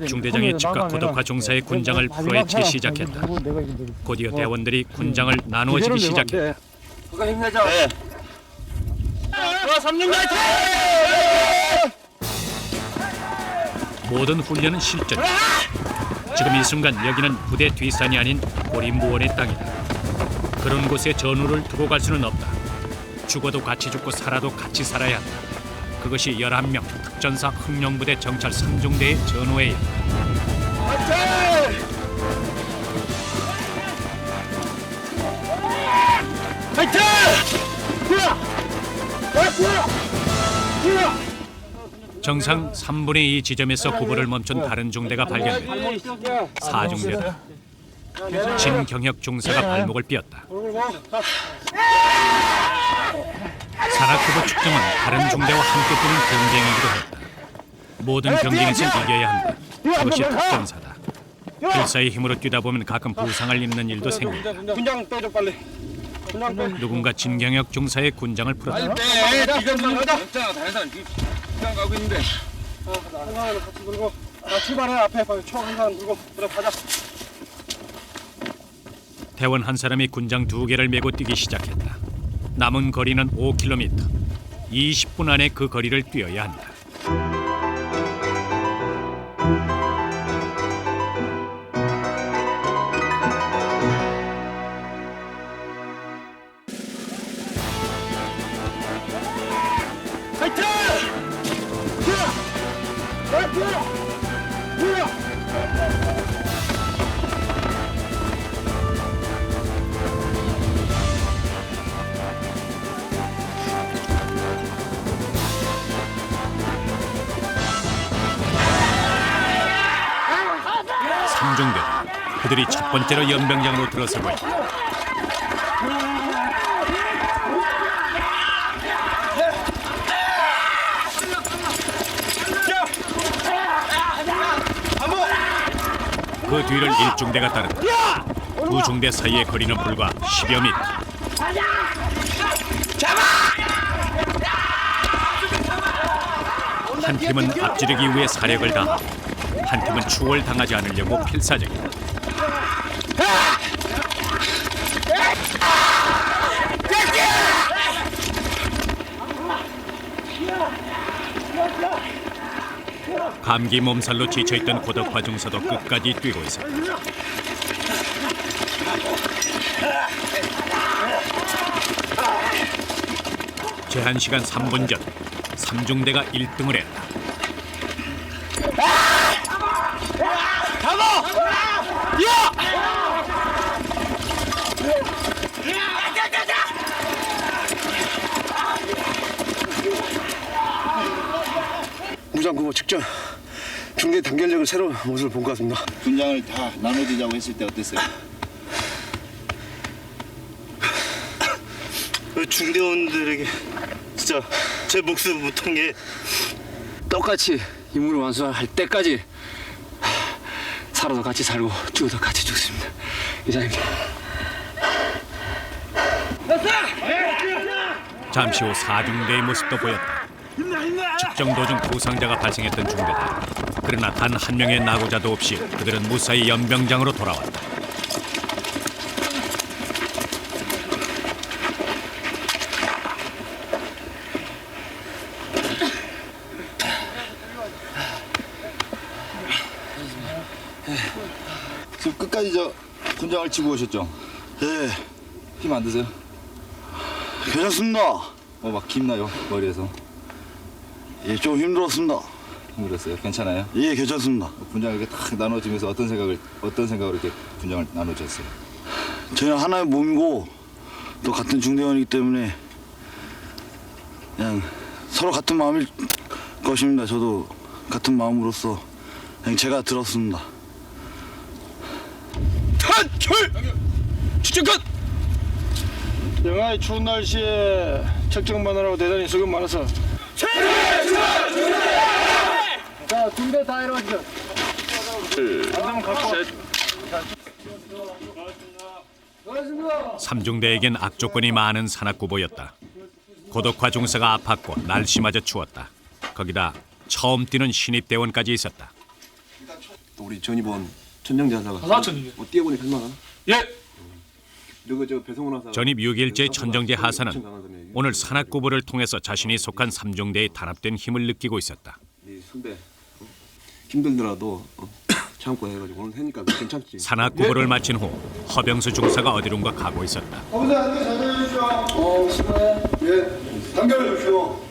중대장이 즉각 고독화 중사의 군장을 풀어헤치기 시작했다. 곧이어 대원들이 군장을 나누어지기 시작했다. 그거 힘내자. 네. 삼룡 화이팅! 모든 훈련은 실전. 지금 이 순간 여기는 부대 뒷산이 아닌 고림부원의 땅이다. 그런 곳에 전우를 두고 갈 수는 없다. 죽어도 같이 죽고 살아도 같이 살아야 한다. 그것이 11명 특전사 흥룡부대 정찰 3중대의 전우의 일. 화이팅! 정상 3분의 2 지점에서 구보를 멈춘 다른 중대가 발견됐다. 4중대다. 진경혁 중사가 발목을 삐었다. 산악구보 측정은 다른 중대와 함께 뛰는 경쟁이기도 했다. 모든 경쟁에서 이겨야 한다. 그것이 특전사다. 필사의 힘으로 뛰다 보면 가끔 부상을 입는 일도 생긴다. 군장 빼줘 빨리. 누군가 진경혁 중사의 군장을 풀었다. 지금 가자. 다른 사람 군장 가고 있는데. 한 사람 같이 들고. 나 출발해 앞에 빨리 총한 사람 들고 그래 가자. 대원 한 사람이 군장 2개를 메고 뛰기 시작했다. 남은 거리는 5km. 20분 안에 그 거리를 뛰어야 한다. 화이팅! 삼중대 그들이 첫 번째로 연병장으로 들어서고 있다. 그 뒤를 1중대가 따른다. 두 중대 사이의 거리는 불과 10여 미터. 한 팀은 앞지르기 위해 사력을 다하고 한 팀은 추월당하지 않으려고 필사적이다. 감기 몸살로 지쳐있던 고덕화 중사도 끝까지 뛰고 있었다. 제한 시간 3분 전 3중대가 1등을 했다. 무장구보 직전 중대 단결력을 새로운 모습을 본 것 같습니다. 군장을 다 나눠주자고 했을 때 어땠어요? 중대원들에게 진짜 제 목숨을 못한 게 똑같이 임무를 완수할 때까지 살아도 같이 살고 죽어도 같이 죽습니다. 이상입니다. 잠시 후 4중대의 모습도 보였다. 측정 도중 부상자가 발생했던 중대다. 그러나 단 한 명의 낙오자도 없이 그들은 무사히 연병장으로 돌아왔다. 지금 끝까지 저 군장을 치고 오셨죠? 네. 힘 안 드세요? 괜찮습니다. 막 김나요 머리에서? 예, 좀 힘들었습니다. 힘들었어요? 괜찮아요? 예, 괜찮습니다. 군장을 이렇게 탁 나눠주면서 어떤 생각으로 이렇게 군장을 나눠줬어요? 저희는 하나의 몸이고 또 같은 중대원이기 때문에 그냥 서로 같은 마음일 것입니다. 저도 같은 마음으로서 그냥 제가 들었습니다. 탈출! 추천 끝! 영하의 추운 날씨에 책정 마느라고 대단히 수고 많아서 자, 중대 다 이루어지죠. 삼중대에겐 악조건이 많은 산악구보였다. 고독화 중사가 아팠고 날씨마저 추웠다. 거기다 처음 뛰는 신입대원까지 있었다. 또 우리 전입원 천정재 하사가 하사천이요. 뛰어보니 얼마나? 예. 너그 저 배성훈 하사. 전입 6일째 천정재 하사는 오늘 산악구보를 통해서 자신이 속한 삼중대에 단합된 힘을 느끼고 있었다. 네 선배 힘들더라도 참고 해가지고 오늘 해니까 괜찮지. 산악구보를 마친 후 허병수 중사가 어디론가 가고 있었다. 아버지 한개 잘해주십시오. 수고해. 예, 단결해주십시오.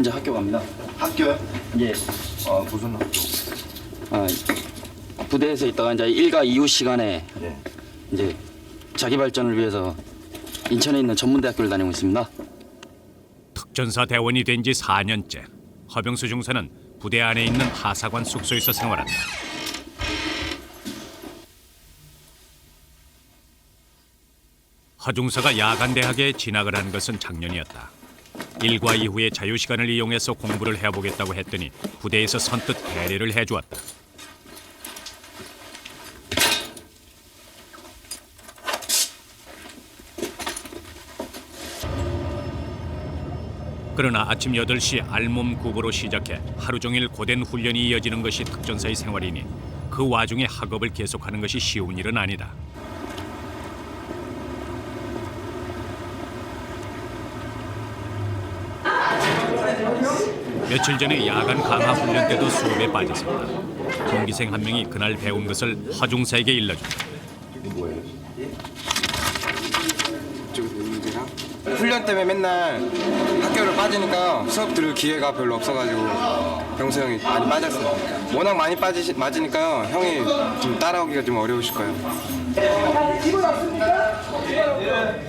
이제 학교 갑니다. 학교요? 예. 무슨 학교? 부대에서 있다가 이제 일과 이후 시간에 이제 자기 발전을 위해서 인천에 있는 전문대학교를 다니고 있습니다. 특전사 대원이 된 지 4년째. 허병수 중사는 부대 안에 있는 하사관 숙소에서 생활한다. 허 중사가 야간 대학에 진학을 한 것은 작년이었다. 일과 이후의 자유시간을 이용해서 공부를 해보겠다고 했더니 부대에서 선뜻 배려를 해주었다. 그러나 아침 8시 알몸 구보로 시작해 하루 종일 고된 훈련이 이어지는 것이 특전사의 생활이니 그 와중에 학업을 계속하는 것이 쉬운 일은 아니다. 며칠 전에 야간 강화 훈련 때도 수업에 빠졌습니다. 동기생 한 명이 그날 배운 것을 허중사에게 일러준다. 이게 뭐예요? 이쪽에 있는 문제랑 훈련 때문에 맨날 학교를 빠지니까 수업 들을 기회가 별로 없어가지고 병수 형이 많이 빠졌어요. 워낙 많이 맞으니까요. 형이 좀 따라오기가 좀 어려우실 거예요.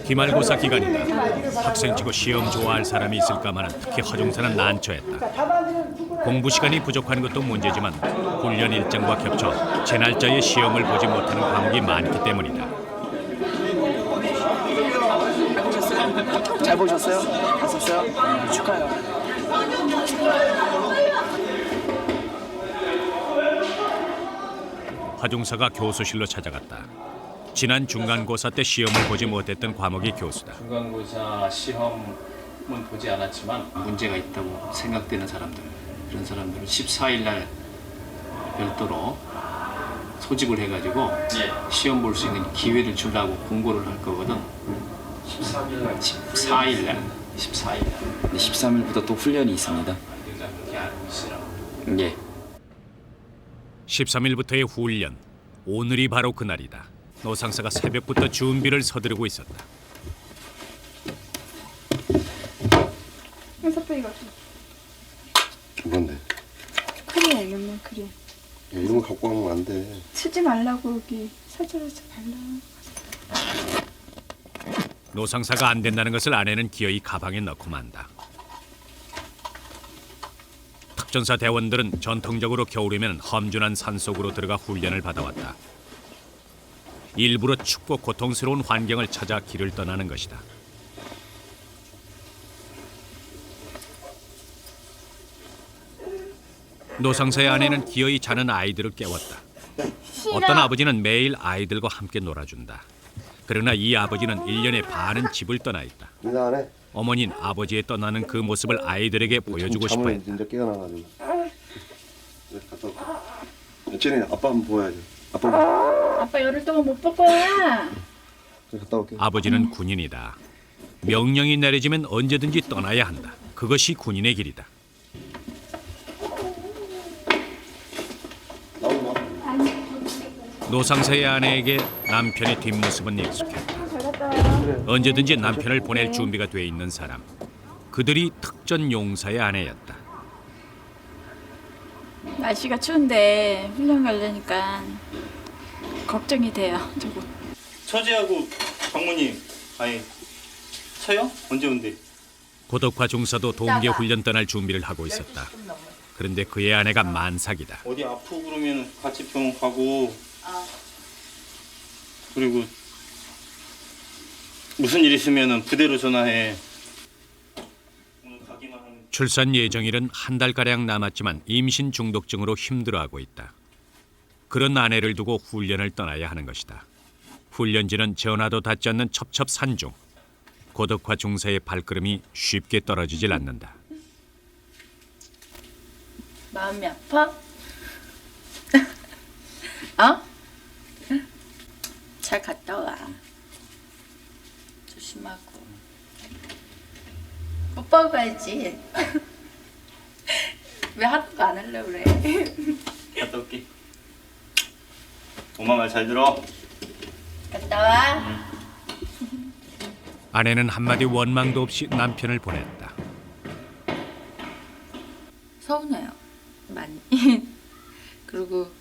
기말고사 기간이다. 학생치고 시험 좋아할 사람이 있을까마는 특히 허종사는 난처했다. 공부 시간이 부족한 것도 문제지만 훈련 일정과 겹쳐 제 날짜에 시험을 보지 못하는 과목이 많기 때문이다. 잘 보셨어요? 봤었어요? 축하해요. 화중사가 교수실로 찾아갔다. 지난 중간고사 때 시험을 보지 못했던 과목이 교수다. 중간고사 시험은 보지 않았지만 문제가 있다고 생각되는 사람들, 그런 사람들은 14일 날 별도로 소집을 해가지고 시험 볼 수 있는 기회를 주려고 공고를 할 거거든. 14일 날. 14일 날. 13일부터 또 훈련이 있습니다. 예. 13일부터의 훈련. 오늘이 바로 그날이다. 노상사가 새벽부터 준비를 서두르고 있었다. 섭섭해 이거. 뭔데? 크리에 이거는 크리. 야, 이런 거 갖고 가면 안 돼. 쓰지 말라고 여기 사절하지 말라. 노상사가 안 된다는 것을 아내는 기어이 가방에 넣고 만다. 특전사 대원들은 전통적으로 겨울이면 험준한 산속으로 들어가 훈련을 받아왔다. 일부러 춥고 고통스러운 환경을 찾아 길을 떠나는 것이다. 노상사의 아내는 기어이 자는 아이들을 깨웠다. 어떤 아버지는 매일 아이들과 함께 놀아준다. 그러나 이 아버지는 1년에 반은 집을 떠나 있다. 어머니는 아버지의 떠나는 그 모습을 아이들에게 보여주고 싶어 했다. 진짜 깨어나가지고. 갔다 올게. 쟤네 아빠 한번 보여야지. 아빠 열흘 동안 못 볼 거야. 갔다 올게. 아버지는 군인이다. 명령이 내려지면 언제든지 떠나야 한다. 그것이 군인의 길이다. 노상사의 아내에게 남편의 뒷모습은 익숙했다. 언제든지 남편을 보낼 준비가 돼 있는 사람. 그들이 특전 용사의 아내였다. 날씨가 추운데 훈련 가려니까 걱정이 돼요. 저거. 처제하고 장모님, 아니 처요? 언제 온대? 고덕화 중사도 동계 훈련 떠날 준비를 하고 있었다. 그런데 그의 아내가 만삭이다. 어디 아프고 그러면 같이 병원 가고. 그리고 무슨 일 있으면 부대로 전화해. 출산 예정일은 한 달가량 남았지만 임신 중독증으로 힘들어하고 있다. 그런 아내를 두고 훈련을 떠나야 하는 것이다. 훈련지는 전화도 닿지 않는 첩첩산중. 고덕화 중사의 발걸음이 쉽게 떨어지질 않는다. 마음이 아파? 어? 잘 갔다 와. 조심하고. 뽀뽀 가야지. 왜 하나도 안 하려고 그래? 갔다 올게. 엄마 말 잘 들어. 갔다 와. 아내는 한마디 원망도 없이 남편을 보냈다. 서운해요. 많이. 그리고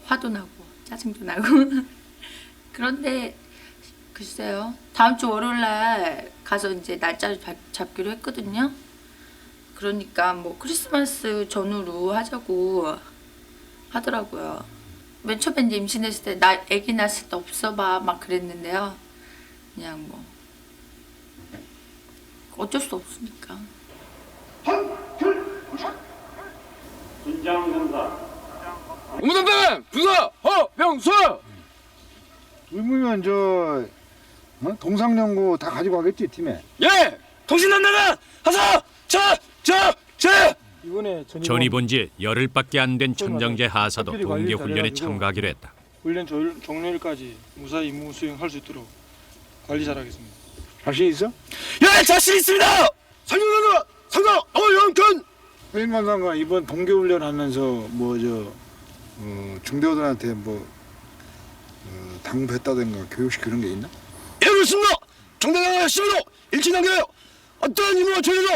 화도 나고 짜증도 나고. 그런데 글쎄요. 다음 주 월요일 날 가서 이제 날짜를 잡기로 했거든요. 그러니까 뭐 크리스마스 전후로 하자고 하더라고요. 맨 처음에 이제 임신했을 때 나 아기 낳았을 때 없어봐 막 그랬는데요. 그냥 뭐 어쩔 수 없으니까. 우무선배 부사 허병수. 의무면 동상연고 다 가지고 가겠지 팀에. 예. 통신단나가 하사 저. 전입온 지 열흘밖에 안 된 천정재 하사도 동계 훈련에 참가하기로 했다. 훈련 종료일까지 무사히 임무 수행할 수 있도록 관리 잘하겠습니다. 자신 있어? 예, 자신 있습니다. 상병관과 상병 어영근. 회인관장관 이번 동계 훈련 하면서 중대원들한테 당부했다든가 교육시키는 게 있나? 예, 그렇습니다. 정대장의 힘으로 일치단계하여 어떠한 임무와 전에도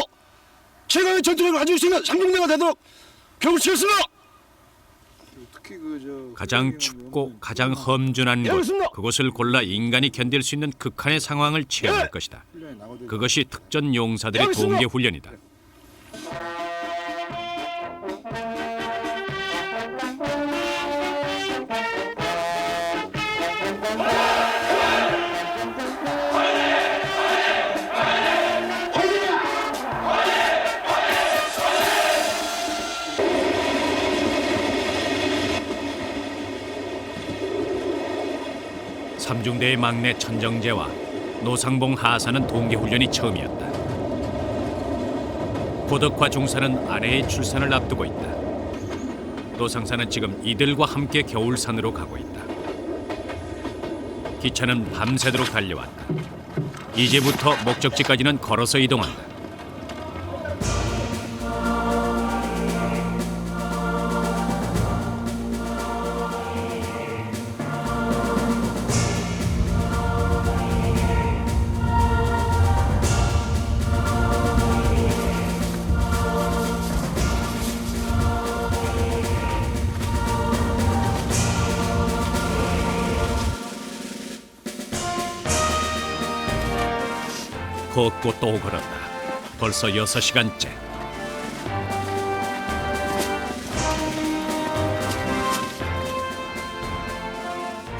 최강의 전투력을 가지고 수 있는 삼중대가 되도록 결국 치렀습니다. 가장 춥고 가장 험준한 곳, 그곳을 골라 인간이 견딜 수 있는 극한의 상황을 체험할 것이다. 그것이 특전 용사들의 동계 훈련이다. 삼중대의 막내 천정재와 노상봉 하사는 동계훈련이 처음이었다. 고덕화 중사는 아내의 출산을 앞두고 있다. 노상사는 지금 이들과 함께 겨울산으로 가고 있다. 기차는 밤새도록 달려왔다. 이제부터 목적지까지는 걸어서 이동한다. 걷고 또 걸었다. 벌써 6시간째.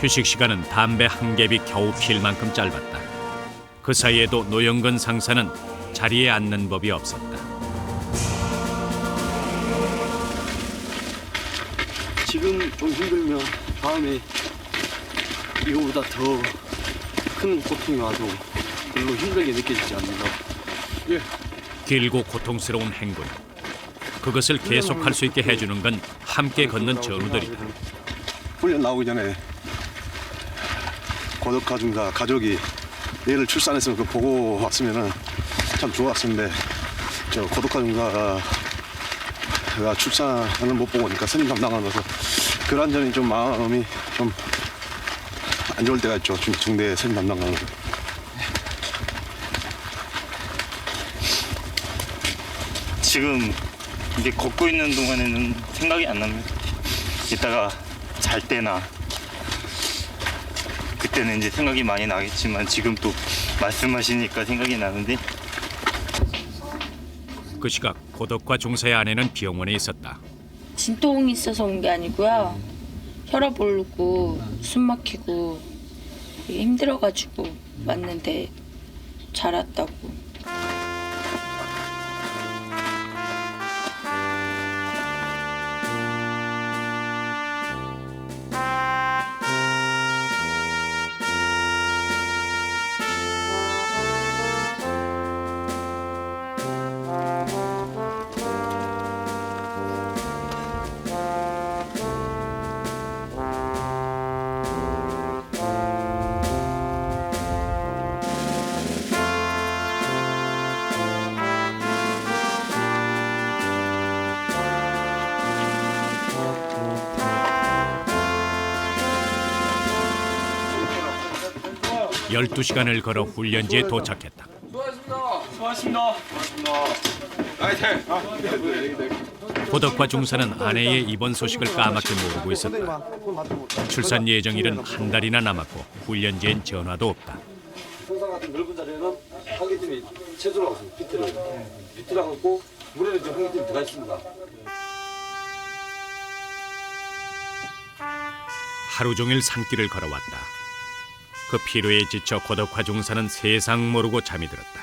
휴식 시간은 담배 한 갭이 겨우 필 만큼 짧았다. 그 사이에도 노영근 상사는 자리에 앉는 법이 없었다. 지금 좀 힘들면 다음에 이거보다 더 큰 고통이 와도 별로 힘들게 느껴지지 않는다. 길고 고통스러운 행군. 그것을 계속할 수 있게 해주는 건 함께 걷는 전우들이다. 훈련 나오기 전에 고덕화 중사 가족이 얘를 출산했으면 그거 보고 왔으면은 참 좋았는데 저 고덕화 중사가 출산을 못 보고 오니까 선임 담당하면서 그런 점이 좀 마음이 좀 안 좋을 때가 있죠. 중대 선임 담당하면서. 지금 이제 걷고 있는 동안에는 생각이 안 납니다. 이따가 잘 때나 그때는 이제 생각이 많이 나겠지만 지금 또 말씀하시니까 생각이 나는데 그 시각 고덕화 중사의 아내는 병원에 있었다. 진통이 있어서 온 게 아니고요. 혈압 오르고 숨 막히고 힘들어가지고 왔는데 잘 왔다고. 열두 시간을 걸어 훈련지에 도착했다. 수고하셨습니다. 고덕화 중사는 아내의 입원 소식을 까맣게 모르고 있었다. 출산 예정일은 한 달이나 남았고 훈련지엔 전화도 없다. 평상 같은 넓은 자리에는 한개쯤이 채소라고 있습니다. 비트라고 있고 물에는 지금 한개쯤이 들어가 있습니다. 하루 종일 산길을 걸어왔다. 그 피로에 지쳐 고덕화 중사는 세상 모르고 잠이 들었다.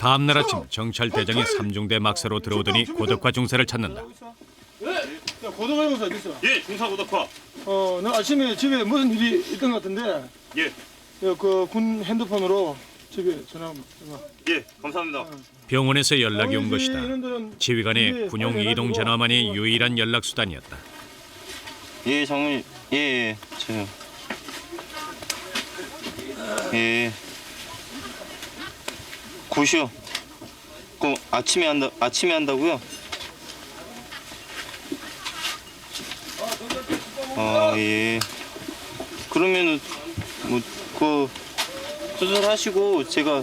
다음날 아침 정찰대장이 삼중대 막사로 들어오더니 고덕화 중사를 찾는다. 야, 고등어 형사 어디 있어? 예, 중사 고덕화. 너 아침에 집에 무슨 일이 있던 것 같은데. 예. 그 군 핸드폰으로 집에 전화. 예, 감사합니다. 병원에서 연락이 온 것이다. 지휘관의 군용 이동 전화만이 유일한 연락 수단이었다. 예, 장모님. 예, 저요. 예. 곧이요. 그럼 아침에 한다고요? 아, 예. 그러면은 그 수술하시고 제가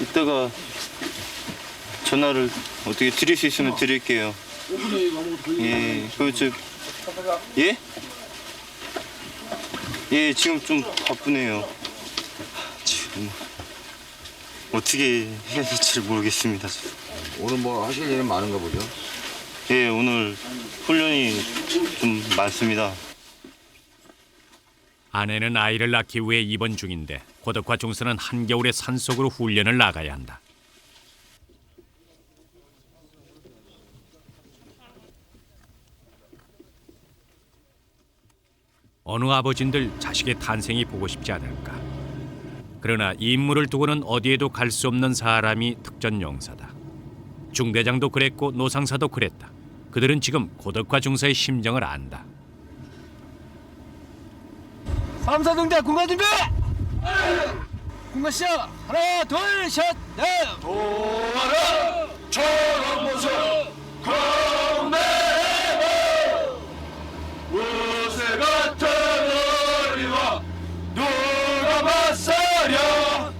이따가 전화를 어떻게 드릴 수 있으면 드릴게요. 예. 예? 예, 지금 좀 바쁘네요. 지금 어떻게 해야 될지 모르겠습니다. 오늘 뭐 하실 일은 많은가 보죠? 예, 오늘 훈련이 좀 많습니다. 아내는 아이를 낳기 위해 입원 중인데 고덕화 중사는 한겨울에 산속으로 훈련을 나가야 한다. 어느 아버진들 자식의 탄생이 보고 싶지 않을까. 그러나 이 임무를 두고는 어디에도 갈 수 없는 사람이 특전용사다. 중대장도 그랬고 노상사도 그랬다. 그들은 지금 고덕화 중사의 심정을 안다. 3사등대 군가 준비! 군가 시작! 하나 둘 셋 넷! 도와라! 저런 모습 건네고 우세 같은 우리와 누가 맞서려.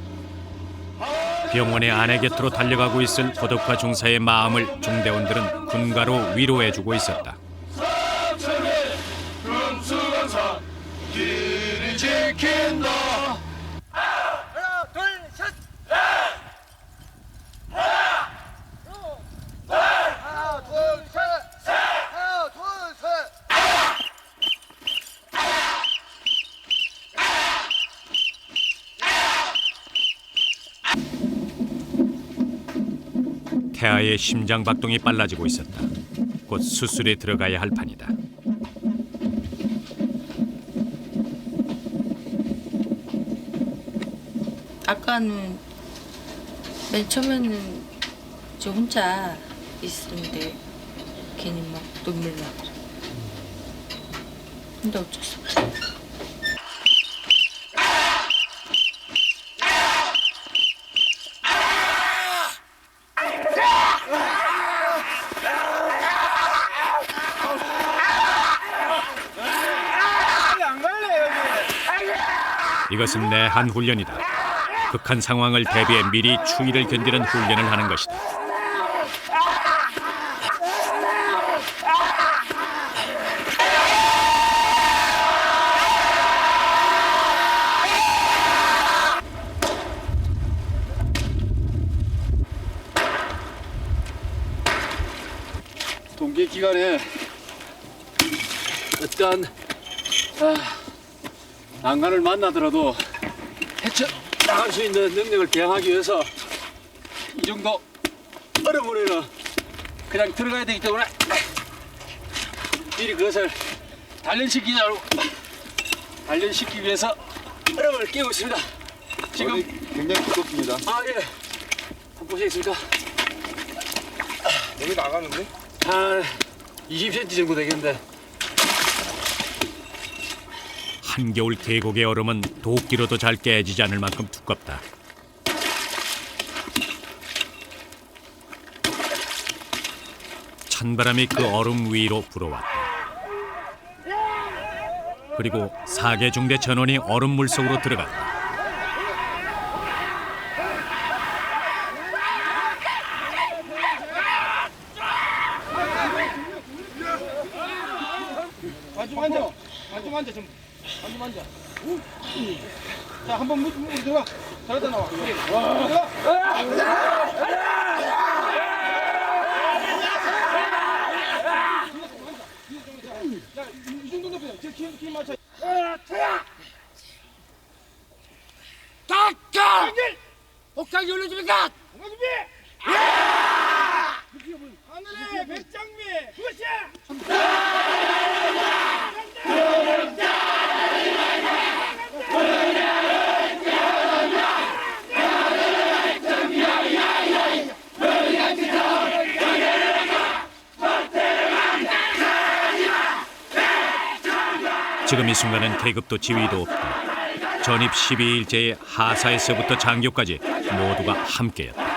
병원의 아내 곁으로 달려가고 있을 고덕화 중사의 마음을 중대원들은 군가로 위로해주고 있었다. 삼천의 금수강산 길이 지킨다. 하나 둘 셋 넷! 하나 둘 셋 셋! 하나 둘 셋! 태아의 심장 박동이 빨라지고 있었다. 곧 수술에 들어가야 할 판이다. 아까는 맨 처음에는 저 혼자 있었는데 괜히 막 눈물 나더라. 근데 어쩔 수 없어. 이것은 내한 훈련이다. 극한 상황을 대비해 미리 추위를 견디는 훈련을 하는 것이다. 동계 기간에 어떠한 난간을 만나더라도 헤쳐나갈 수 있는 능력을 개항하기 위해서 이 정도 얼음물에는 그냥 들어가야 되기 때문에 미리 그것을 단련시키기 위해서 얼음을 끼고 있습니다. 지금 굉장히 두껍습니다. 예. 한번 보시겠습니까? 여기 나가는데? 한 20cm 정도 되겠는데. 한겨울 계곡의 얼음은 도끼로도 잘 깨지지 않을 만큼 두껍다. 찬바람이 그 얼음 위로 불어왔다. 그리고 4개 중대 전원이 얼음물 속으로 들어갔다. 앉아 좀. 앉아. 자, 한번 물 들어가. 잘하다 나와. 자, 이 정도 높이야. 키 맞춰. 태야. 닥쳐! 복장이 올려줍니까? 준비. 백장미 그것이야. 지금 이 순간은 계급도 지위도 없고 전입 12일째의 하사에서부터 장교까지 모두가 함께였다.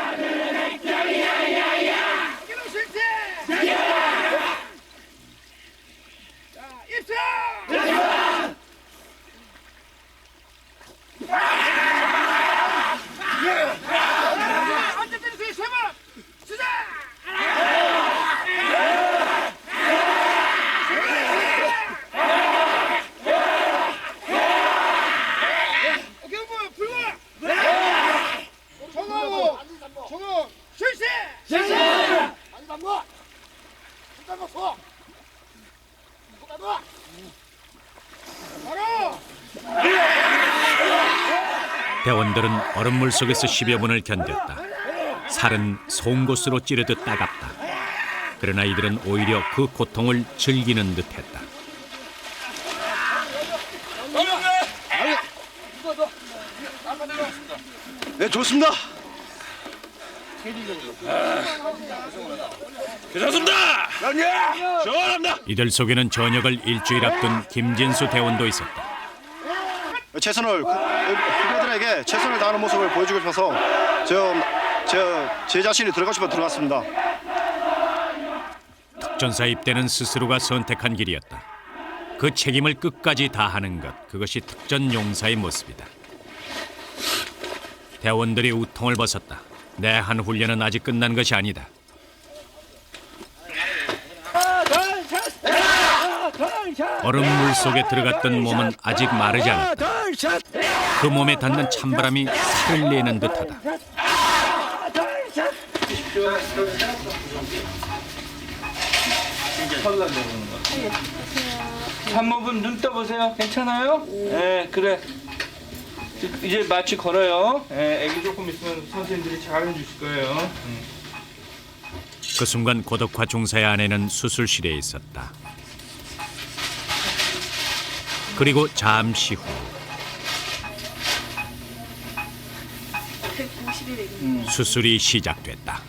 대원들은 얼음물 속에서 10여 분을 견뎠다. 살은 송곳으로 찌르듯 따갑다. 그러나 이들은 오히려 그 고통을 즐기는 듯했다. 네, 좋습니다. 괜찮습니다. 시원합니다. 이들 속에는 저녁을 일주일 앞둔 김진수 대원도 있었다. 후배들에게 최선을 다하는 모습을 보여주고 싶어서 제 자신이 들어가고 싶어 들어갔습니다. 특전사 입대는 스스로가 선택한 길이었다. 그 책임을 끝까지 다하는 것, 그것이 특전 용사의 모습이다. 대원들이 우통을 벗었다. 내 한 훈련은 아직 끝난 것이 아니다. 얼음물 속에 들어갔던 몸은 아직 마르지 않았다. 그 몸에 닿는 찬바람이 살을 내는 듯하다. 산모분 눈 떠보세요. 괜찮아요? 네, 그래. 이제 마취 걸어요. 애기 조금 있으면 선생님들이 잘 해주실 거예요. 그 순간 고덕화 중사의 아내는 수술실에 있었다. 그리고 잠시 후 수술이 시작됐다.